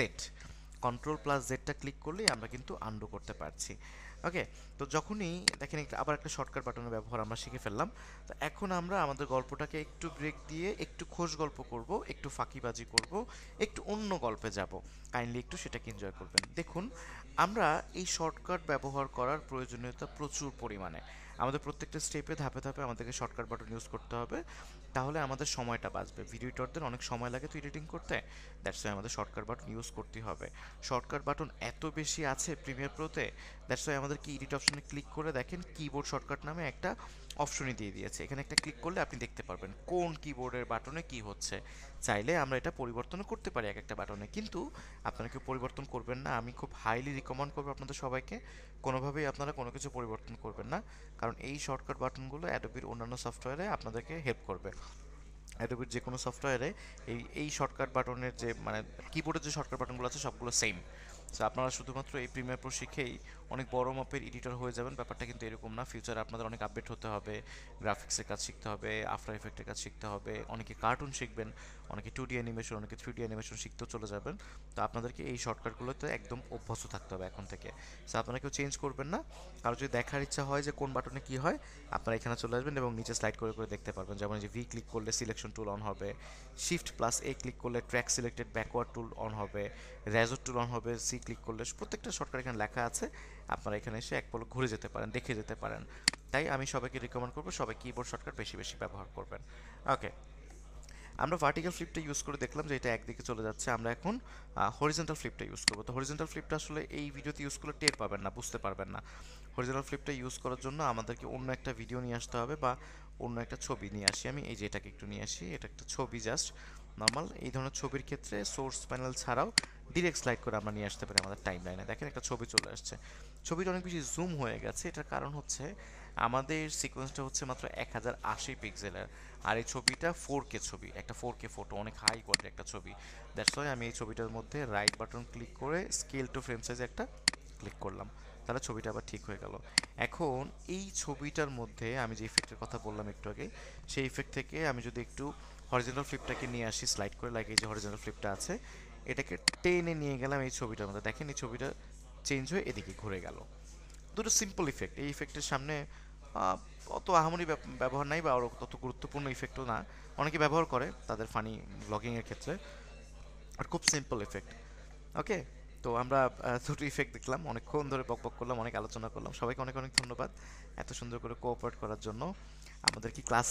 Ctrl+Z ক্লিক করলেই আমরা কিন্তু আনডু করতে পারছি। ওকে, তো যখনই দেখেন আবার একটা শর্টকাট বাটনের ব্যবহার আমরা শিখে ফেললাম। তো এখন আমরা আমাদের গল্পটাকে একটু ব্রেক দিয়ে একটু খোশ গল্প করব, একটু ফাঁকিবাজি করব, একটু অন্য গল্পে যাব। কাইন্ডলি একটু সেটাকে এনজয় করবেন। দেখুন, আমরা এই শর্টকাট ব্যবহার করার প্রয়োজনীয়তা প্রচুর পরিমাণে। আমাদের প্রত্যেকটা স্টেপে ধাপে ধাপে আমাদেরকে শর্টকাট বাটন ইউজ করতে হবে, তাহলে আমাদের সময়টা বাঁচবে। ভিডিও এডিটরদের অনেক সময় লাগে তো এডিটিং করতে, দ্যাটস ওয়াই আমাদের শর্টকাট বাটন ইউজ করতে হবে। শর্টকাট বাটন এত বেশি আছে প্রিমিয়ার প্রোতে, দ্যাটস ওয়াই আমাদেরকে এডিট অপশনে ক্লিক করে দেখেন কিবোর্ড শর্টকাট নামে একটা অপশনই দিয়ে দিয়েছে। এখানে একটা ক্লিক করলে আপনি দেখতে পারবেন কোন কিবোর্ডের বাটনে কি হচ্ছে। চাইলে আমরা এটা পরিবর্তন করতে পারি এক একটা বাটনে, কিন্তু আপনারা কেউ পরিবর্তন করবেন না। আমি খুব হাইলি রিকমেন্ড করবো আপনাদের সবাইকে, কোনোভাবেই আপনারা কোনো কিছু পরিবর্তন করবেন না, কারণ এই শর্টকাট বাটনগুলো অ্যাডোবির অন্যান্য সফটওয়্যারে আপনাদেরকে হেল্প করবে। অ্যাডোবির যে কোনো সফটওয়্যারে এই শর্টকাট বাটনের যে মানে কিবোর্ডের যে শর্টকাট বাটনগুলো আছে সবগুলো সেম। সো আপনারা শুধুমাত্র এই প্রিমিয়ার প্রো শিখেই অনেক বড় মাপের এডিটর হয়ে যাবেন, ব্যাপারটা কিন্তু এরকম না। ফিউচারে আপনাদের অনেক আপডেট হতে হবে, গ্রাফিক্সের কাজ শিখতে হবে, আফটার ইফেক্টের কাজ শিখতে হবে, অনেকে কার্টুন শিখবেন, অনেকে 2D অ্যানিমেশন, অনেকে 3D অ্যানিমেশন শিখতেও চলে যাবেন। তো আপনাদেরকে এই শর্টকাটগুলোতে একদম অভ্যস্ত থাকতে হবে এখন থেকে। সো আপনারা কেউ চেঞ্জ করবেন না। কারো যদি দেখার ইচ্ছা হয় যে কোন বাটনে কী হয়, আপনারা এখানে চলে আসবেন এবং নিচে স্লাইড করে করে দেখতে পারবেন। যেমন যে ভি ক্লিক করলে সিলেকশন টুল অন হবে, শিফট প্লাস এ ক্লিক করলে track selected backward tool on হবে, রেজর টুল অন হবে, সি ক্লিক করলে প্রত্যেকটা শর্টকাট এখানে লেখা আছে। আপনারা এখানে এসে এক পলক ঘুরে যেতে পারেন, দেখে যেতে পারেন। তাই আমি সবাইকে রিকমেন্ড করবো সবাই কিবোর্ড শর্টকাট বেশি বেশি ব্যবহার করবেন। ওকে, আমরা ভার্টিক্যাল ফ্লিপটা ইউজ করে দেখলাম যে এটা একদিকে চলে যাচ্ছে। আমরা এখন হরিজন্টাল ফ্লিপটা ইউজ করবো। তো হরিজন্টাল ফ্লিপটা আসলে এই ভিডিওতে ইউজ করলে টের পাবেন না, বুঝতে পারবেন না। হরিজন্টাল ফ্লিপটা ইউজ করার জন্য আমাদেরকে অন্য একটা ভিডিও নিয়ে আসতে হবে বা অন্য একটা ছবি নিয়ে আসি। আমি এই যে এটাকে একটু নিয়ে আসি, এটা একটা ছবি জাস্ট নর্মাল। এই ধরনের ছবির ক্ষেত্রে সোর্স প্যানেল ছাড়াও ডিরেক্ট স্লাইড করে আমরা নিয়ে আসতে পারি আমাদের টাইম লাইনে। দেখেন একটা ছবি চলে আসছে, ছবিটা অনেক বেশি জুম হয়ে গেছে। এটার কারণ হচ্ছে আমাদের সিকোয়েন্সটা হচ্ছে মাত্র 1080 পিক্সেলের, আর এই ছবিটা 4K ছবি, একটা 4K ফটো, অনেক হাই কোয়ালিটির একটা ছবি। দ্যাটস ওয়াই আমি এই ছবিটার মধ্যে রাইট বাটন ক্লিক করে স্কেল টু ফ্রেম সাইজে একটা ক্লিক করলাম, তাহলে ছবিটা আবার ঠিক হয়ে গেল। এখন এই ছবিটার মধ্যে আমি যে ইফেক্টের কথা বললাম একটু আগে, সেই ইফেক্ট থেকে আমি যদি একটু হরিজন্টাল ফ্লিপটাকে নিয়ে আসি স্লাইড করে, লাইক এই যে হরিজন্টাল ফ্লিপটা আছে, এটাকে টেনে নিয়ে গেলাম এই ছবিটার মধ্যে, দেখেন এই ছবিটা চেঞ্জ হয়ে এদিকে ঘুরে গেল। দুটো সিম্পল ইফেক্ট, এই ইফেক্টের সামনে অত আহামরি ব্যবহার নাই বা অত গুরুত্বপূর্ণ ইফেক্টও না। অনেকে ব্যবহার করে তাদের ফানি ব্লগিংয়ের ক্ষেত্রে, আর খুব সিম্পল ইফেক্ট। ওকে, তো আমরা দুটো ইফেক্ট দেখলাম, অনেকক্ষণ ধরে বক বক করলাম, অনেক আলোচনা করলাম। সবাইকে অনেক অনেক ধন্যবাদ এত সুন্দর করে কোঅপারেট করার জন্য। আমাদের কি ক্লাস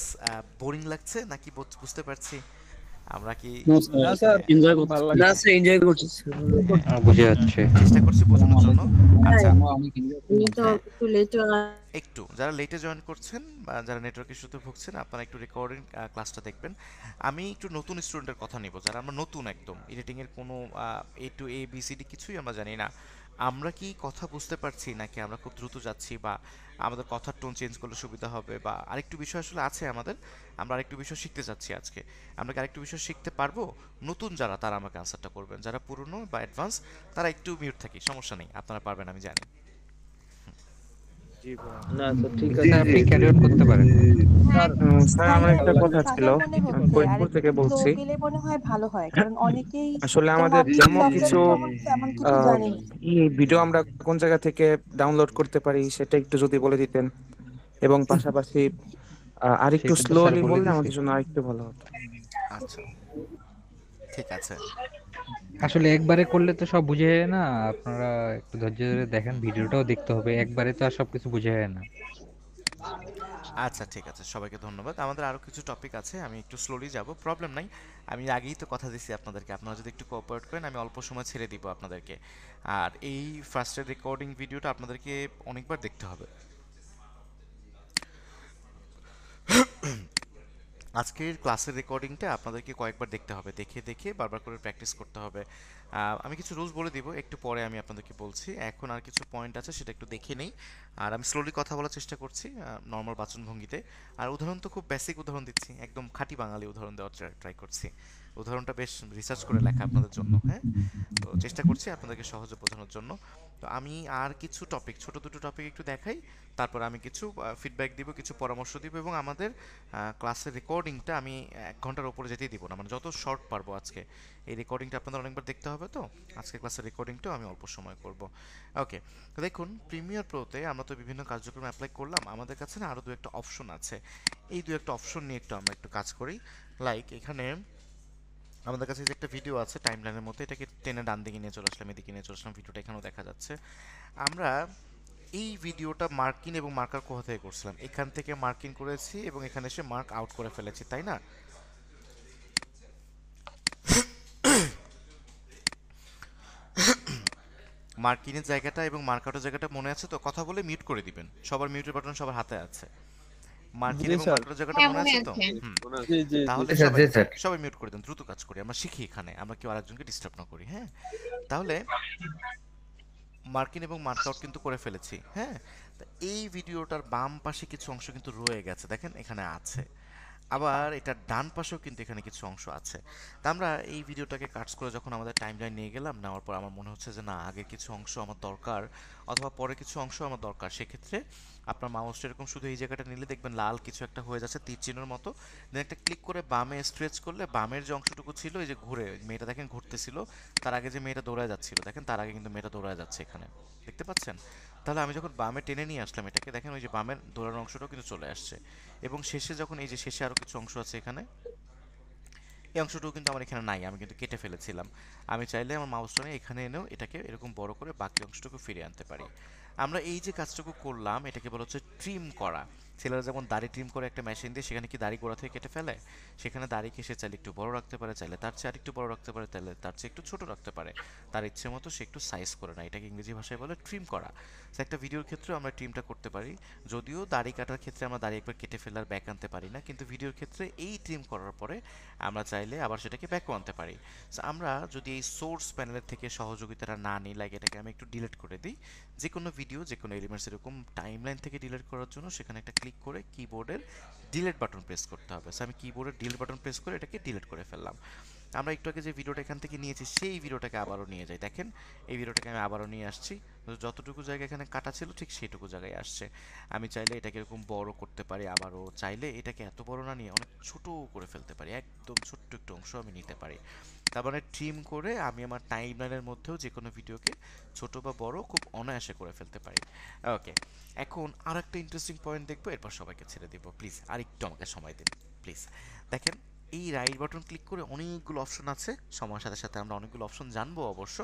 বোরিং লাগছে নাকি বুঝতে পারছি আমরা কি না স্যার, এনজয় ভালো করতেছি। লাগছে। না স্যার, এনজয় করছি। বুঝে যাচ্ছে। চেষ্টা করছি বোঝানোর জন্য? আচ্ছা, আমি তো হ্যাঁ, একটু লেটে একটু যারা লেটে জয়েন করছেন বা যারা নেটওয়ার্ক ইস্যুতে ভুগছেন, আপনারা একটু রেকর্ডিং ক্লাসটা দেখবেন। আমি একটু নতুন স্টুডেন্টের কথা নিব, যারা আমরা নতুন একদম, এডিটিংয়ের কোনো এ two A B C D কিছুই আমরা জানি না। আমরা কি কথা বুঝতে পারছি নাকি আমরা খুব দ্রুত যাচ্ছি, বা আমাদের কথার টোন চেঞ্জ করলে সুবিধা হবে, বা আরেকটু বিষয় আসলে আছে আমাদের, আমরা আরেকটু বিষয় শিখতে চাচ্ছি আজকে। আমরা কি আরেকটু বিষয় শিখতে পারবো? নতুন যারা তারা আমাকে আনসারটা করবেন, যারা পুরনো বা অ্যাডভান্স তারা একটু মিউট থাকি, সমস্যা নেই, আপনারা পারবেন আমি জানি। না স্যার, ঠিক জি, আছে, আপনি ক্যারি অন করতে পারেন। স্যার, স্যার ভালো আমার একটা লাগছে। কথা ছিল, সাজা মনে আমি হচ্ছে আর ফরিদপুর থেকে একটু স্লো বলছি। গেলে মনে হয় ভালো হয়, কারণ অনেকেই আসলে যে আমাদের হবি ডেমো সফটওয়্যার কিছু সম্পর্কে তেমন কিছু জানেনি। ভিডিও আমরা কোন জায়গা থেকে ডাউনলোড করতে পারি সেটা একটু যদি বলে দিতেন, এবং পাশাপাশি আরেকটু সেটা তো স্যার স্লোলি বলে বললে দিছে। আমাদের জন্য আরেকটু ভালো হতো। আচ্ছা, ঠিক আছে। আসলে একবারে করলে তো সব বুঝে যায় না, আপনারা একটু ধৈর্য ধরে দেখেন, ভিডিওটাও দেখতে হবে, একবারে তো আর সবকিছু বুঝে যায় না। আচ্ছা, ঠিক আছে, সবাইকে ধন্যবাদ। আমাদের আরও কিছু টপিক আছে, আমি একটু স্লোলি যাব, প্রবলেম নাই। আমি আগেই তো কথা দিছি আপনাদেরকে, আপনারা যদি একটু কোঅপারেট করেন আমি অল্প সময় ছেড়ে দিব আপনাদেরকে। আর এই ফার্স্টের রেকর্ডিং ভিডিওটা আপনাদেরকে অনেকবার দেখতে হবে। আজকের ক্লাসের রেকর্ডিংটা আপনাদেরকে কয়েকবার দেখতে হবে, দেখে দেখে বারবার করে প্র্যাকটিস করতে হবে। আমি কিছু রুলস বলে দিব একটু পরে, আমি আপনাদেরকে বলছি। এখন আর কিছু পয়েন্ট আছে সেটা একটু দেখে নেই। আর আমি স্লোলি কথা বলার চেষ্টা করছি, নর্মাল বাচনভঙ্গিতে। আর উদাহরণ তো খুব বেসিক উদাহরণ দিচ্ছি, একদম খাঁটি বাঙালি উদাহরণ দেওয়ার ট্রাই করছি। উদাহরণটা বেশ রিসার্চ করে লেখা আপনাদের জন্য, হ্যাঁ। তো চেষ্টা করছি আপনাদেরকে সহজে বোঝানোর জন্য। তো আমি আর কিছু টপিক, ছোট দুটো টপিক একটু দেখাই, তারপর আমি কিছু ফিডব্যাক দিব, কিছু পরামর্শ দিব, এবং আমাদের ক্লাসের রেকর্ডিংটা আমি 1 ঘন্টার ওপরে যেতেই দিব না, মানে যত শর্ট পারবো আজকে। এই রেকর্ডিংটা আপনাদের অনেকবার দেখতে হবে, তো আজকে ক্লাসের রেকর্ডিংটাও আমি অল্প সময় করব। ওকে, তো দেখুন প্রিমিয়ার প্রোতে আমরা তো বিভিন্ন কার্যক্রম অ্যাপ্লাই করলাম, আমাদের কাছে না আরও দু একটা অপশন আছে। এই দু একটা অপশন নিয়ে একটু আমরা একটু কাজ করি। লাইক এখানে আমাদের কাছে যে একটা ভিডিও আছে টাইম লাইনের মধ্যে, এটাকে টেনে ডান দিকে নিয়ে চলে আসলাম, এদিকে নিয়ে চলে আসলাম, ভিডিওটা এখানেও দেখা যাচ্ছে। আমরা এই ভিডিওটা মার্কিং এবং মার্কার কোথা থেকে করছিলাম? এখান থেকে মার্কিং করেছি এবং এখানে এসে মার্ক আউট করে ফেলেছি, তাই না? মার্কিংয়ের জায়গাটা এবং মার্ক আউটের জায়গাটা মনে আছে তো? কথা বলে মিউট করে দিবেন, সবার মিউটের বাটন সবার হাতে আছে। মার্কিং জি এবং স্যার। মার্ক আউটের জায়গাটা মনে আছে তো? হুম, জি জি তাহলে জি। সবাই জি স্যার। সবাই মিউট করে দেন, দ্রুত কাজ করি, আমরা শিখি এখানে, আমরা কেউ আরেকজনকে ডিস্টার্ব না করি, হ্যাঁ। তাহলে মার্কিং এবং মার্ক আউট কিন্তু করে ফেলেছি, হ্যাঁ। তা এই ভিডিওটার বাম পাশে কিছু অংশ কিন্তু রয়ে গেছে, দেখেন এখানে আছে। আবার এটার ডান পাশেও কিন্তু এখানে কিছু অংশ আছে। তা আমরা এই ভিডিওটাকে কাটস করে যখন আমাদের টাইমলাইন নিয়ে গেলাম, নেওয়ার পর আমার মনে হচ্ছে যে না, আগের কিছু অংশ আমার দরকার অথবা পরে কিছু অংশ আমার দরকার। সেক্ষেত্রে আপনার মাউসটা এরকম শুধু এই জায়গাটা নিলে দেখবেন লাল কিছু একটা হয়ে যাচ্ছে তীর চিহ্নের মতো, দেন একটা ক্লিক করে বামে স্ট্রেচ করলে বামের যে অংশটুকু ছিল, এই যে ঘুরে মেয়েটা দেখেন ঘুরতেছিল, তার আগে যে মেয়েটা দৌড়ায় যাচ্ছিল দেখেন, তার আগে কিন্তু মেয়েটা দৌড়ায় যাচ্ছে এখানে, দেখতে পাচ্ছেন? তাহলে আমি যখন বামে টেনে নিয়ে আসলাম এটাকে, দেখেন ওই যে বামের দৌড়ানোর অংশটাও কিন্তু চলে আসছে। এবং শেষে যখন এই যে শেষে আরও কিছু অংশ আছে এখানে, এই অংশটুকু কিন্তু আমার এখানে নাই, আমি কিন্তু কেটে ফেলেছিলাম। আমি চাইলে আমার মাউসটা নিয়ে এখানে এনেও এটাকে এরকম বড় করে বাকি অংশটুকু ফিরিয়ে আনতে পারি। আমরা এই যে কাজটুকু করলাম এটাকে বলা হচ্ছে ট্রিম করা। ছেলেরা যেমন দাড়ি ট্রিম করে একটা মেশিন দিয়ে, সেখানে কি দাড়ি গোড়া থেকে কেটে ফেলে? সেখানে দাড়িকে সে চাইলে একটু বড় রাখতে পারে, চাইলে তার চেয়ে আরেকটু বড় রাখতে পারে, চাইলে তার চেয়ে একটু ছোট রাখতে পারে, তার ইচ্ছে মতো সে একটু সাইজ করে না। এটাকে ইংরেজি ভাষায় বলে ট্রিম করা। তো একটা ভিডিওর ক্ষেত্রে আমরা ট্রিমটা করতে পারি। যদিও দাড়ি কাটার ক্ষেত্রে আমরা দাড়ি একবার কেটে ফেলার ব্যাক আনতে পারি না, কিন্তু ভিডিওর ক্ষেত্রে এই ট্রিম করার পরে আমরা চাইলে আবার সেটাকে ব্যাকও আনতে পারি। সো আমরা যদি এই সোর্স প্যানেলের থেকে সহযোগিতাটা না নিই, লাইক এটাকে আমি একটু ডিলিট করে দিই, যে কোনো ভিডিও যে কোনো এলিমেন্টস এরকম টাইমলাইন থেকে ডিলিট করার জন্য সেখানে একটা ক্লিক করে কিবোর্ডের ডিলিট বাটন প্রেস করতে হবে। সো আমি কিবোর্ডের ডিলিট বাটন প্রেস করে এটাকে ডিলিট করে ফেললাম। আমরা একটু আগে যে ভিডিওটা এখান থেকে নিয়েছি সেই ভিডিওটাকে আবারও নিয়ে যাই, দেখেন এই ভিডিওটাকে আমি আবারও নিয়ে আসছি, যতটুকু জায়গা এখানে কাটা ছিল ঠিক সেইটুকু জায়গায় আসছে। আমি চাইলে এটাকে এরকম বড় করতে পারি, আবারও চাইলে এটাকে এত বড় না নিয়ে অনেক ছোট করে ফেলতে পারি, একদম ছোট্ট একটু অংশ আমি নিতে পারি। তার মানে ট্রিম করে আমি আমার টাইমলাইনের মধ্যেও যে কোনো ভিডিওকে ছোট বা বড় খুব অনায়াসে করে ফেলতে পারি। ওকে, এখন আর একটা ইন্টারেস্টিং পয়েন্ট দেখবো, এরপর সবাইকে ছেড়ে দিব। প্লিজ আর একটু আমাকে সময় দিন প্লিজ। দেখেন এই রাইট বাটন ক্লিক করে অনেকগুলো অপশন আছে, সময়ের সাথে সাথে আমরা অনেকগুলো অপশন জানবো অবশ্য।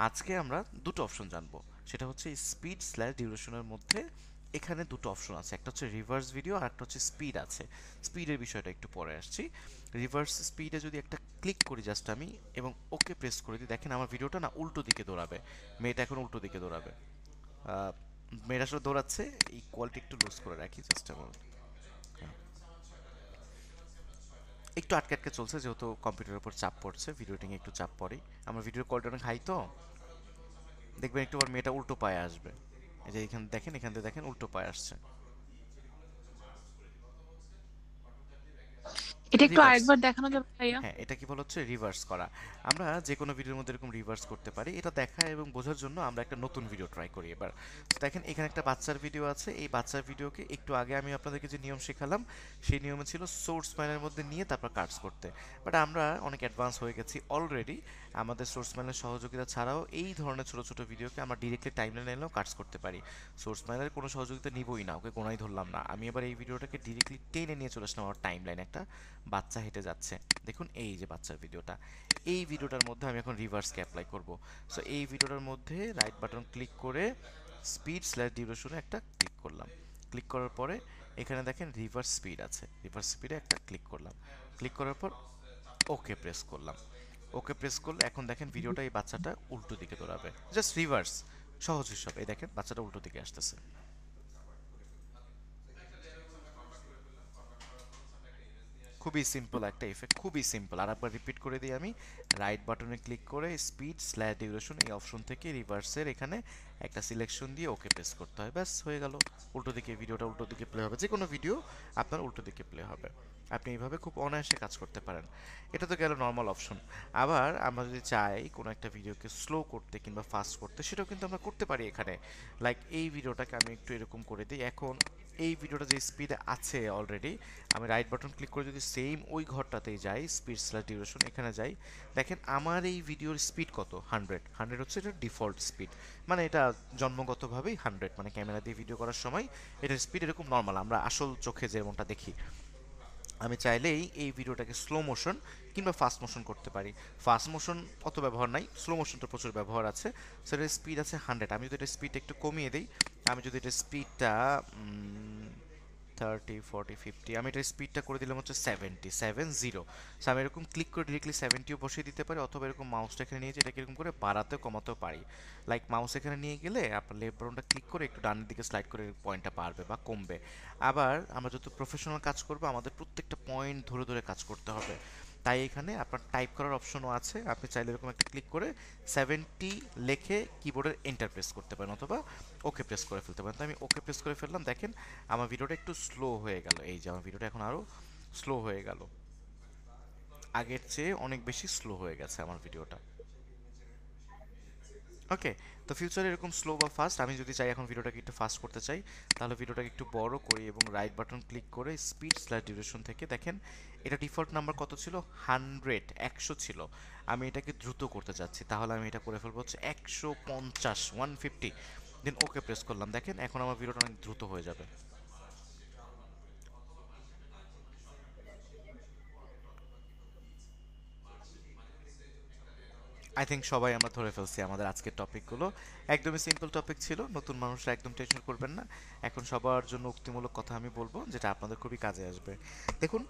আজকে আমরা দুটো অপশন জানবো, সেটা হচ্ছে স্পিড স্ল্যাশ ডিউরেশনের মধ্যে এখানে দুটো অপশন আছে, একটা হচ্ছে রিভার্স ভিডিও আর একটা হচ্ছে স্পিড আছে। স্পিডের বিষয়টা একটু পরে আসছি। রিভার্স স্পিডে যদি একটা ক্লিক করি জাস্ট আমি, এবং ওকে প্রেস করে দিই, দেখেন আমার ভিডিওটা না উল্টো দিকে দৌড়াবে, মেয়েটা এখন উল্টো দিকে দৌড়াবে। মেয়েটা আসলে দৌড়াচ্ছে, এই কোয়ালিটি একটু লুজ করে রাখি জাস্ট আমার, একটু আটকে আটকে চলছে যেহেতু কম্পিউটারের উপর চাপ পড়ছে, ভিডিও টিংয়ে একটু চাপ পড়ে, আমার ভিডিওর কোয়ালিটি অনেক হাই, তো দেখবেন একটু আবার মেয়েটা উল্টো পায়ে আসবে। এই যে এখানে দেখেন, এখান থেকে দেখেন উল্টো পায়ে আসছে, এটা একটু রিভার্স। আরেকবার দেখানো যাবে ভাইয়া? হ্যাঁ, এটা কি বলা হচ্ছে রিভার্স করা। আমরা যে কোনো ভিডিওর মধ্যে এরকম রিভার্স করতে পারি, এটা দেখা এবং বোঝার জন্য আমরা একটা নতুন ভিডিও ট্রাই করি এবার। তো দেখেন এখানে একটা বাচ্চার ভিডিও আছে, এই বাচ্চার ভিডিওকে একটু আগে আমি আপনাদেরকে যে নিয়ম শেখালাম সেই নিয়মে ছিল সোর্স প্যানেলের মধ্যে নিয়ে তারপর কাটস করতে, বাট আমরা অনেক অ্যাডভান্স হয়ে গেছি অলরেডি। আমাদের সোর্স প্যানেলের সহযোগিতা ছাড়াও এই ধরনের ছোট ছোট ভিডিওকে আমরা ডিরেক্টলি টাইমলাইনে এলেও কাটস করতে পারি। সোর্স প্যানেলের কোনো সহযোগিতা নিবই না, ওকে কোনাই ধরলাম না, আমি এবার এই ভিডিওটাকে ডিরেক্টলি টেনে নিয়ে চলে আসলাম আমার টাইমলাইনে। একটা বাচ্চা হেঁটে যাচ্ছে, দেখুন এই যে বাচ্চার ভিডিওটা, এই ভিডিওটার মধ্যে আমি এখন রিভার্সকে অ্যাপ্লাই করব। সো এই ভিডিওটার মধ্যে রাইট বাটন ক্লিক করে স্পিড স্ল্যাশ ডিউরেশনে একটা ক্লিক করলাম। ক্লিক করার পরে এখানে দেখেন রিভার্স স্পিড আছে, রিভার্স স্পিডে একটা ক্লিক করলাম। ক্লিক করার পর ওকে প্রেস করলাম। ওকে প্রেস করলে এখন দেখেন ভিডিওটা এই বাচ্চাটা উল্টো দিকে দৌড়াবে, জাস্ট রিভার্স, সহজ হিসাব। এই দেখেন বাচ্চাটা উল্টো দিকে আসতেছে। খুবই সিম্পল একটা ইফেক্ট, খুবই সিম্পল। আর একবার রিপিট করে দিই আমি, রাইট বাটনে ক্লিক করে স্পিড স্ল্যাশ ডিউরেশন এই অপশন থেকে রিভার্সের এখানে একটা সিলেকশন দিয়ে ওকে প্রেস করতে হয়, ব্যাস হয়ে গেল। উল্টো দিকে ভিডিওটা উল্টো দিকে প্লে হবে, যে কোনো ভিডিও আপনার উল্টো দিকে প্লে হবে। আপনি এইভাবে খুব অনায়াসে কাজ করতে পারেন। এটা তো গেল নর্মাল অপশন। আবার আমরা যদি চাই কোনো একটা ভিডিওকে স্লো করতে কিংবা ফাস্ট করতে, সেটাও কিন্তু আমরা করতে পারি এখানে। লাইক এই ভিডিওটাকে আমি একটু এরকম করে দিই, এখন এই ভিডিওটা যে স্পিডে আছে অলরেডি, আমি রাইট বাটন ক্লিক করে যদি সেম ওই ঘরটাতেই যাই, স্পিড স্ল্যাশ ডিউরেশন এখানে যাই, দেখেন আমার এই ভিডিওর স্পিড কত, 100 হচ্ছে এটা ডিফল্ট স্পিড, মানে এটা জন্মগতভাবেই 100, মানে ক্যামেরা দিয়ে ভিডিও করার সময় এটার স্পিড এরকম নর্মাল, আমরা আসল চোখে যেমনটা দেখি। আমি চাইলেই এই ভিডিওটাকে স্লো মোশন কিংবা ফাস্ট মোশন করতে পারি। ফাস্ট মোশন অত ব্যবহার নাই, স্লো মোশনটা প্রচুর ব্যবহার আছে। সো এটার স্পিড আছে 100, আমি যদি এটা স্পিডটা একটু কমিয়ে দিই, আমি যদি এটা স্পিডটা 30 40 50, আমি এটার স্পিডটা করে দিলাম হচ্ছে 70। সো আমি এরকম ক্লিক করে ডিরেক্টলি 70ও বসিয়ে দিতে পারি, অথবা এরকম মাউসটা এখানে নিয়ে এটাকে এরকম করে বাড়াতেও কমাতেও পারি। লাইক মাউস এখানে নিয়ে গেলে আপনার লেফট বাটনটা ক্লিক করে একটু ডানের দিকে স্লাইড করে পয়েন্টটা বাড়বে বা কমবে। আবার আমরা যত প্রফেশনাল কাজ করবো আমাদের প্রত্যেকটা পয়েন্ট ধরে ধরে কাজ করতে হবে, তাই এখানে আপনার টাইপ করার অপশনও আছে, আপনি চাইলে এরকম একটা ক্লিক করে 70 লিখে কিবোর্ডের এন্টার প্রেস করতে পারেন, অথবা ওকে প্রেস করে ফেলতে পারেন। তো আমি ওকে প্রেস করে ফেললাম, দেখেন আমার ভিডিওটা একটু স্লো হয়ে গেল, এই যে আমার ভিডিওটা এখন আরও স্লো হয়ে গেল, আগের চেয়ে অনেক বেশি স্লো হয়ে গেছে আমার ভিডিওটা। ওকে, তো ফিউচারে এরকম স্লো বা ফাস্ট, আমি যদি চাই এখন ভিডিওটাকে একটু ফাস্ট করতে চাই, তাহলে ভিডিওটাকে একটু বড় করি এবং রাইট বাটন ক্লিক করে স্পিড স্ল্যাশ ডিউরেশন থেকে দেখেন এটা ডিফল্ট নাম্বার কত ছিল, 100 ছিল। আমি এটাকে দ্রুত করতে চাচ্ছি, তাহলে আমি এটা করে ফেলবো হচ্ছে 150 দেন ওকে প্রেস করলাম। দেখেন এখন আমার ভিডিওটা অনেক দ্রুত হয়ে যাবে। আই থিঙ্ক সবাই আমরা ধরে ফেলছি আমাদের আজকের টপিকগুলো। একদমই সিম্পল টপিক ছিল, নতুন মানুষরা একদম টেনশন করবেন না। এখন সবার জন্য উক্তিমূলক কথা আমি বলবো যেটা আপনাদের খুবই কাজে আসবে। দেখুন,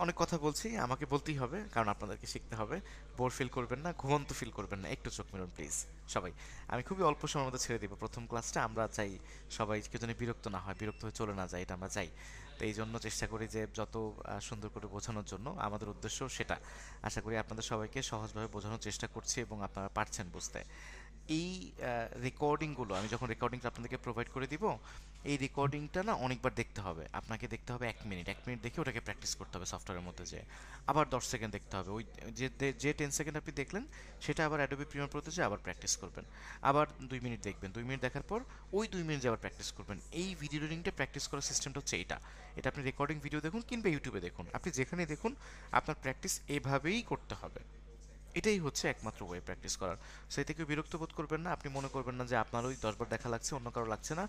অনেক কথা বলছি, আমাকে বলতেই হবে কারণ আপনাদেরকে শিখতে হবে। বোর ফিল করবেন না, ঘুমন্ত ফিল করবেন না, একটু চোখ মেলুন প্লিজ সবাই। আমি খুবই অল্প সময়ের মধ্যে ছেড়ে দিব প্রথম ক্লাসটা। আমরা চাই সবাই কেউ যেন বিরক্ত না হয়, বিরক্ত হয়ে চলে না যায়, এটা আমরা চাই। তো এই জন্য চেষ্টা করি যে যত সুন্দর করে বোঝানোর জন্য, আমাদের উদ্দেশ্য সেটা। আশা করি আপনাদের সবাইকে সহজভাবে বোঝানোর চেষ্টা করছি এবং আপনারা পারছেন বুঝতে। এই রেকর্ডিংগুলো আমি যখন রেকর্ডিংটা আপনাদেরকে প্রোভাইড করে দিব, এই রেকর্ডিংটা না অনেকবার দেখতে হবে আপনাকে। দেখতে হবে 1 মিনিট দেখে ওটাকে প্র্যাকটিস করতে হবে সফটওয়্যারের মধ্যে, যে আবার 10 সেকেন্ড দেখতে হবে। ওই যে 10 সেকেন্ড আপনি দেখলেন সেটা আবার অ্যাডোবি প্রিমিয়ার প্রোতে যে আবার প্র্যাকটিস করবেন। আবার 2 মিনিট দেখবেন, 2 মিনিট দেখার পর ওই 2 মিনিট যে আবার প্র্যাকটিস করবেন। এই ভিডিও রিডিংটা প্র্যাকটিস করার সিস্টেমটা হচ্ছে এটা। এটা আপনি রেকর্ডিং ভিডিও দেখুন কিংবা ইউটিউবে দেখুন, আপনি যেখানে দেখুন আপনার প্র্যাকটিস এভাবেই করতে হবে। এটাই হচ্ছে একমাত্র ওয়ে প্র্যাকটিস করার। সেই থেকে বিরক্ত বোধ করবেন না, আপনি মনে করবেন না যে আপনার ওই 10বার দেখা লাগছে, অন্য কারো লাগছে না।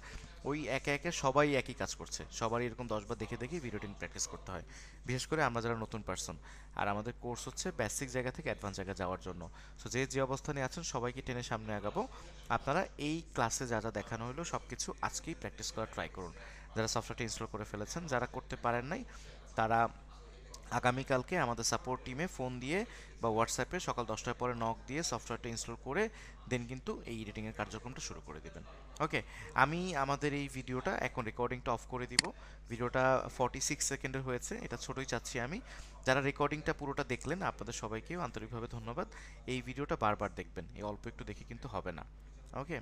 ওই একে একে সবাই একই কাজ করছে, সবারই এরকম 10বার দেখে দেখে ভিডিওটিং প্র্যাকটিস করতে হয়। বিশেষ করে আমরা যারা নতুন পার্সন, আর আমাদের কোর্স হচ্ছে বেসিক জায়গা থেকে অ্যাডভান্স জায়গায় যাওয়ার জন্য। সো যে যে অবস্থানে আছেন সবাইকে টেনে সামনে আগাবো। আপনারা এই ক্লাসে যা যা দেখানো হলো সব কিছু আজকেই প্র্যাকটিস করার ট্রাই করুন। যারা সফটওয়্যারটি ইনস্টল করে ফেলেছেন, যারা করতে পারেন নাই, তারা আগামীকালকে আমাদের সাপোর্ট টিমে ফোন দিয়ে বা হোয়াটসঅ্যাপে সকাল 10টার পরে নক দিয়ে সফটওয়্যারটা ইনস্টল করে দেন কিন্তু এই এডিটিংয়ের কার্যক্রমটা শুরু করে দেবেন। ওকে, আমি আমাদের এই ভিডিওটা এখন রেকর্ডিংটা অফ করে দিব। ভিডিওটা 46 সেকেন্ডের হয়েছে, এটা ছোটোই চাচ্ছি আমি। যারা রেকর্ডিংটা পুরোটা দেখলেন আপনাদের সবাইকেও আন্তরিকভাবে ধন্যবাদ। এই ভিডিওটা বারবার দেখবেন, এই অল্প একটু দেখে কিন্তু হবে না। ওকে।